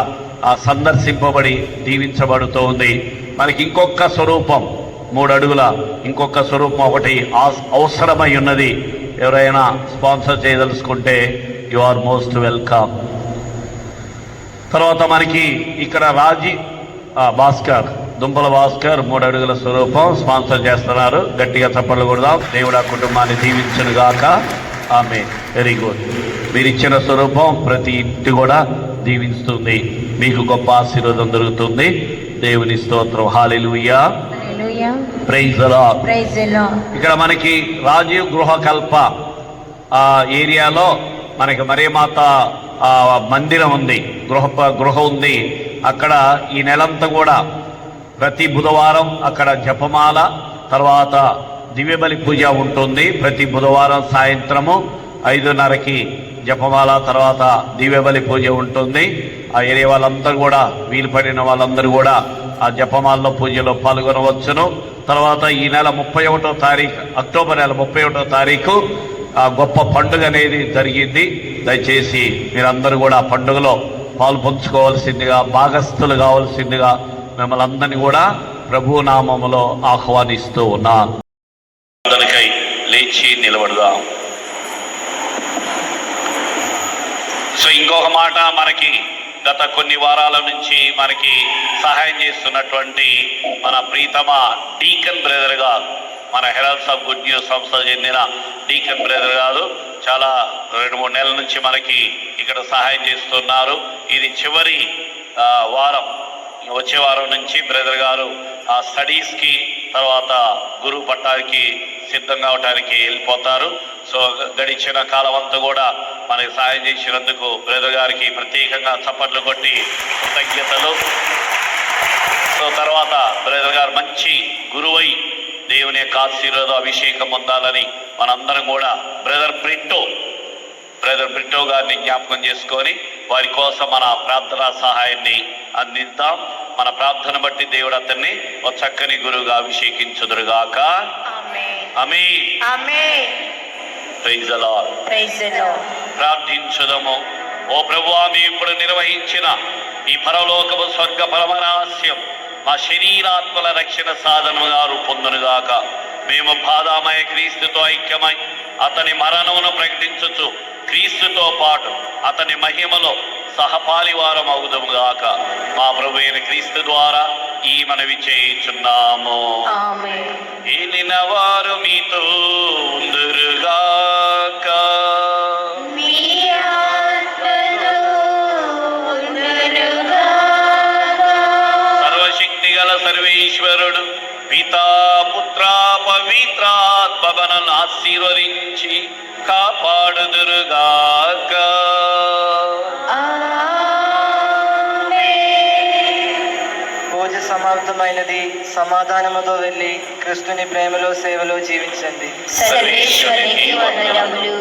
సందర్శింపబడి దీవించబడుతూ ఉంది. మనకి ఇంకొక స్వరూపం 3 అడుగుల ఇంకొక స్వరూపం ఒకటి అవసరమై ఉన్నది. ఎవరైనా స్పాన్సర్ చేయదలుచుకుంటే యు ఆర్ మోస్ట్ వెల్కమ్. తర్వాత మనకి ఇక్కడ భాస్కర్, దుంపల భాస్కర్ 3 అడుగుల స్వరూపం స్పాన్సర్ చేస్తున్నారు. గట్టిగా చప్పట్లు కొడదాం. దేవుడు ఆ కుటుంబాన్ని దీవించును గాక. ఆమె వెరీ గుడ్. మీరు ఇచ్చిన స్వరూపం ప్రతి ఇంటి కూడా దీవిస్తుంది. మీకు గొప్ప ఆశీర్వాదం దొరుకుతుంది. దేవుని స్తోత్రం. హల్లెలూయా. Praise the Lord. ఇక్కడ మనకి రాజీవ్ గృహకల్ప ఏరియాలో మనకి మరియమాత మందిరం ఉంది, గృహ ఉంది. అక్కడ ఈ నెలంతా కూడా ప్రతి బుధవారం అక్కడ జపమాల, తర్వాత దివ్యబలి పూజ ఉంటుంది. ప్రతి బుధవారం సాయంత్రము 5:30కి జపమాల, తర్వాత దివ్యబలి పూజ ఉంటుంది. ఆ ఏరియా వాళ్ళందరూ కూడా, వీలు పడిన వాళ్ళందరూ కూడా ఆ జపమాలలో పూజలో పాల్గొనవచ్చును. తర్వాత ఈ నెల 31వ తారీఖు, అక్టోబర్ నెల 31వ తారీఖు ఆ గొప్ప పండుగ అనేది జరిగింది. దయచేసి మీరందరూ కూడా ఆ పండుగలో పాల్పంచుకోవాల్సిందిగా, భాగస్థులు కావాల్సిందిగా మిమ్మల్ని అందరినీ కూడా ప్రభు నామములో ఆహ్వానిస్తూ ఉన్నాను. అందరికై లేచి నిలబడదాం. సో ఇంకొక మాట, మనకి గత కొన్ని వారాల నుంచి మనకి సహాయం చేస్తున్నటువంటి మన ప్రీతమ డీకన్ బ్రదర్ గారు, మన హెరాల్డ్స్ ఆఫ్ గుడ్ న్యూస్ సంస్థ చెందిన డీకన్ బ్రదర్ గారు చాలా 2-3 నెలల నుంచి మనకి ఇక్కడ సహాయం చేస్తున్నారు. ఇది చివరి వారం, వచ్చే వారం నుంచి బ్రదర్ గారు ఆ స్టడీస్కి, తర్వాత గురువు పట్టానికి సిద్ధం కావడానికి వెళ్ళిపోతారు. సో గడిచిన కాలం అంతా కూడా మనకి సహాయం చేసినందుకు బ్రదర్ గారికి ప్రత్యేకంగా చప్పట్లు కొట్టి కృతజ్ఞతలు. సో తర్వాత బ్రదర్ గారు మంచి గురువై దేవుని యొక్క ఆశీర్వాద అభిషేకం పొందాలని మనందరం కూడా బ్రదర్ బ్రిట్టో గారిని జ్ఞాపకం చేసుకొని వారి కోసం మన ప్రార్థనా సహాయాన్ని అందిద్దాం. మన ప్రార్థన బట్టి దేవుడు అతన్ని ఒక చక్కని గురువుగా అభిషేకించుదురుగాక. ఆమేన్. Praise the Lord. ప్రార్థించుదము. ఓ ప్రభువా, మేము ఇప్పుడు నిర్వహించిన ఈ పరలోకము స్వర్గ పరమరహస్యం మా శరీరాత్మల రక్షణ సాధనముగా రూపొందునుగాక. మేము బాధామయ క్రీస్తుతో ఐక్యమై అతని మరణమును ప్రకటించుచు క్రీస్తుతో పాటు అతని మహిమలో సహపాలివారం అవుదుముగాక. మా ప్రభు అయిన క్రీస్తు ద్వారా ఈ మనవి చేయుచున్నాము. ఏలిన వారు మీతో ఉందురుగాక. సర్వశక్తి గల సర్వేశ్వరుడు పితా పుత్ర పవిత్రాత్మ మనల్ని ఆశీర్వదించి కాపాడుదురుగాక. పూజ సమాప్తమైనది. సమాధానముతో వెళ్ళి క్రిస్తుని ప్రేమలో సేవలో జీవించండి. సర్వేశ్వరునికి వందనములు.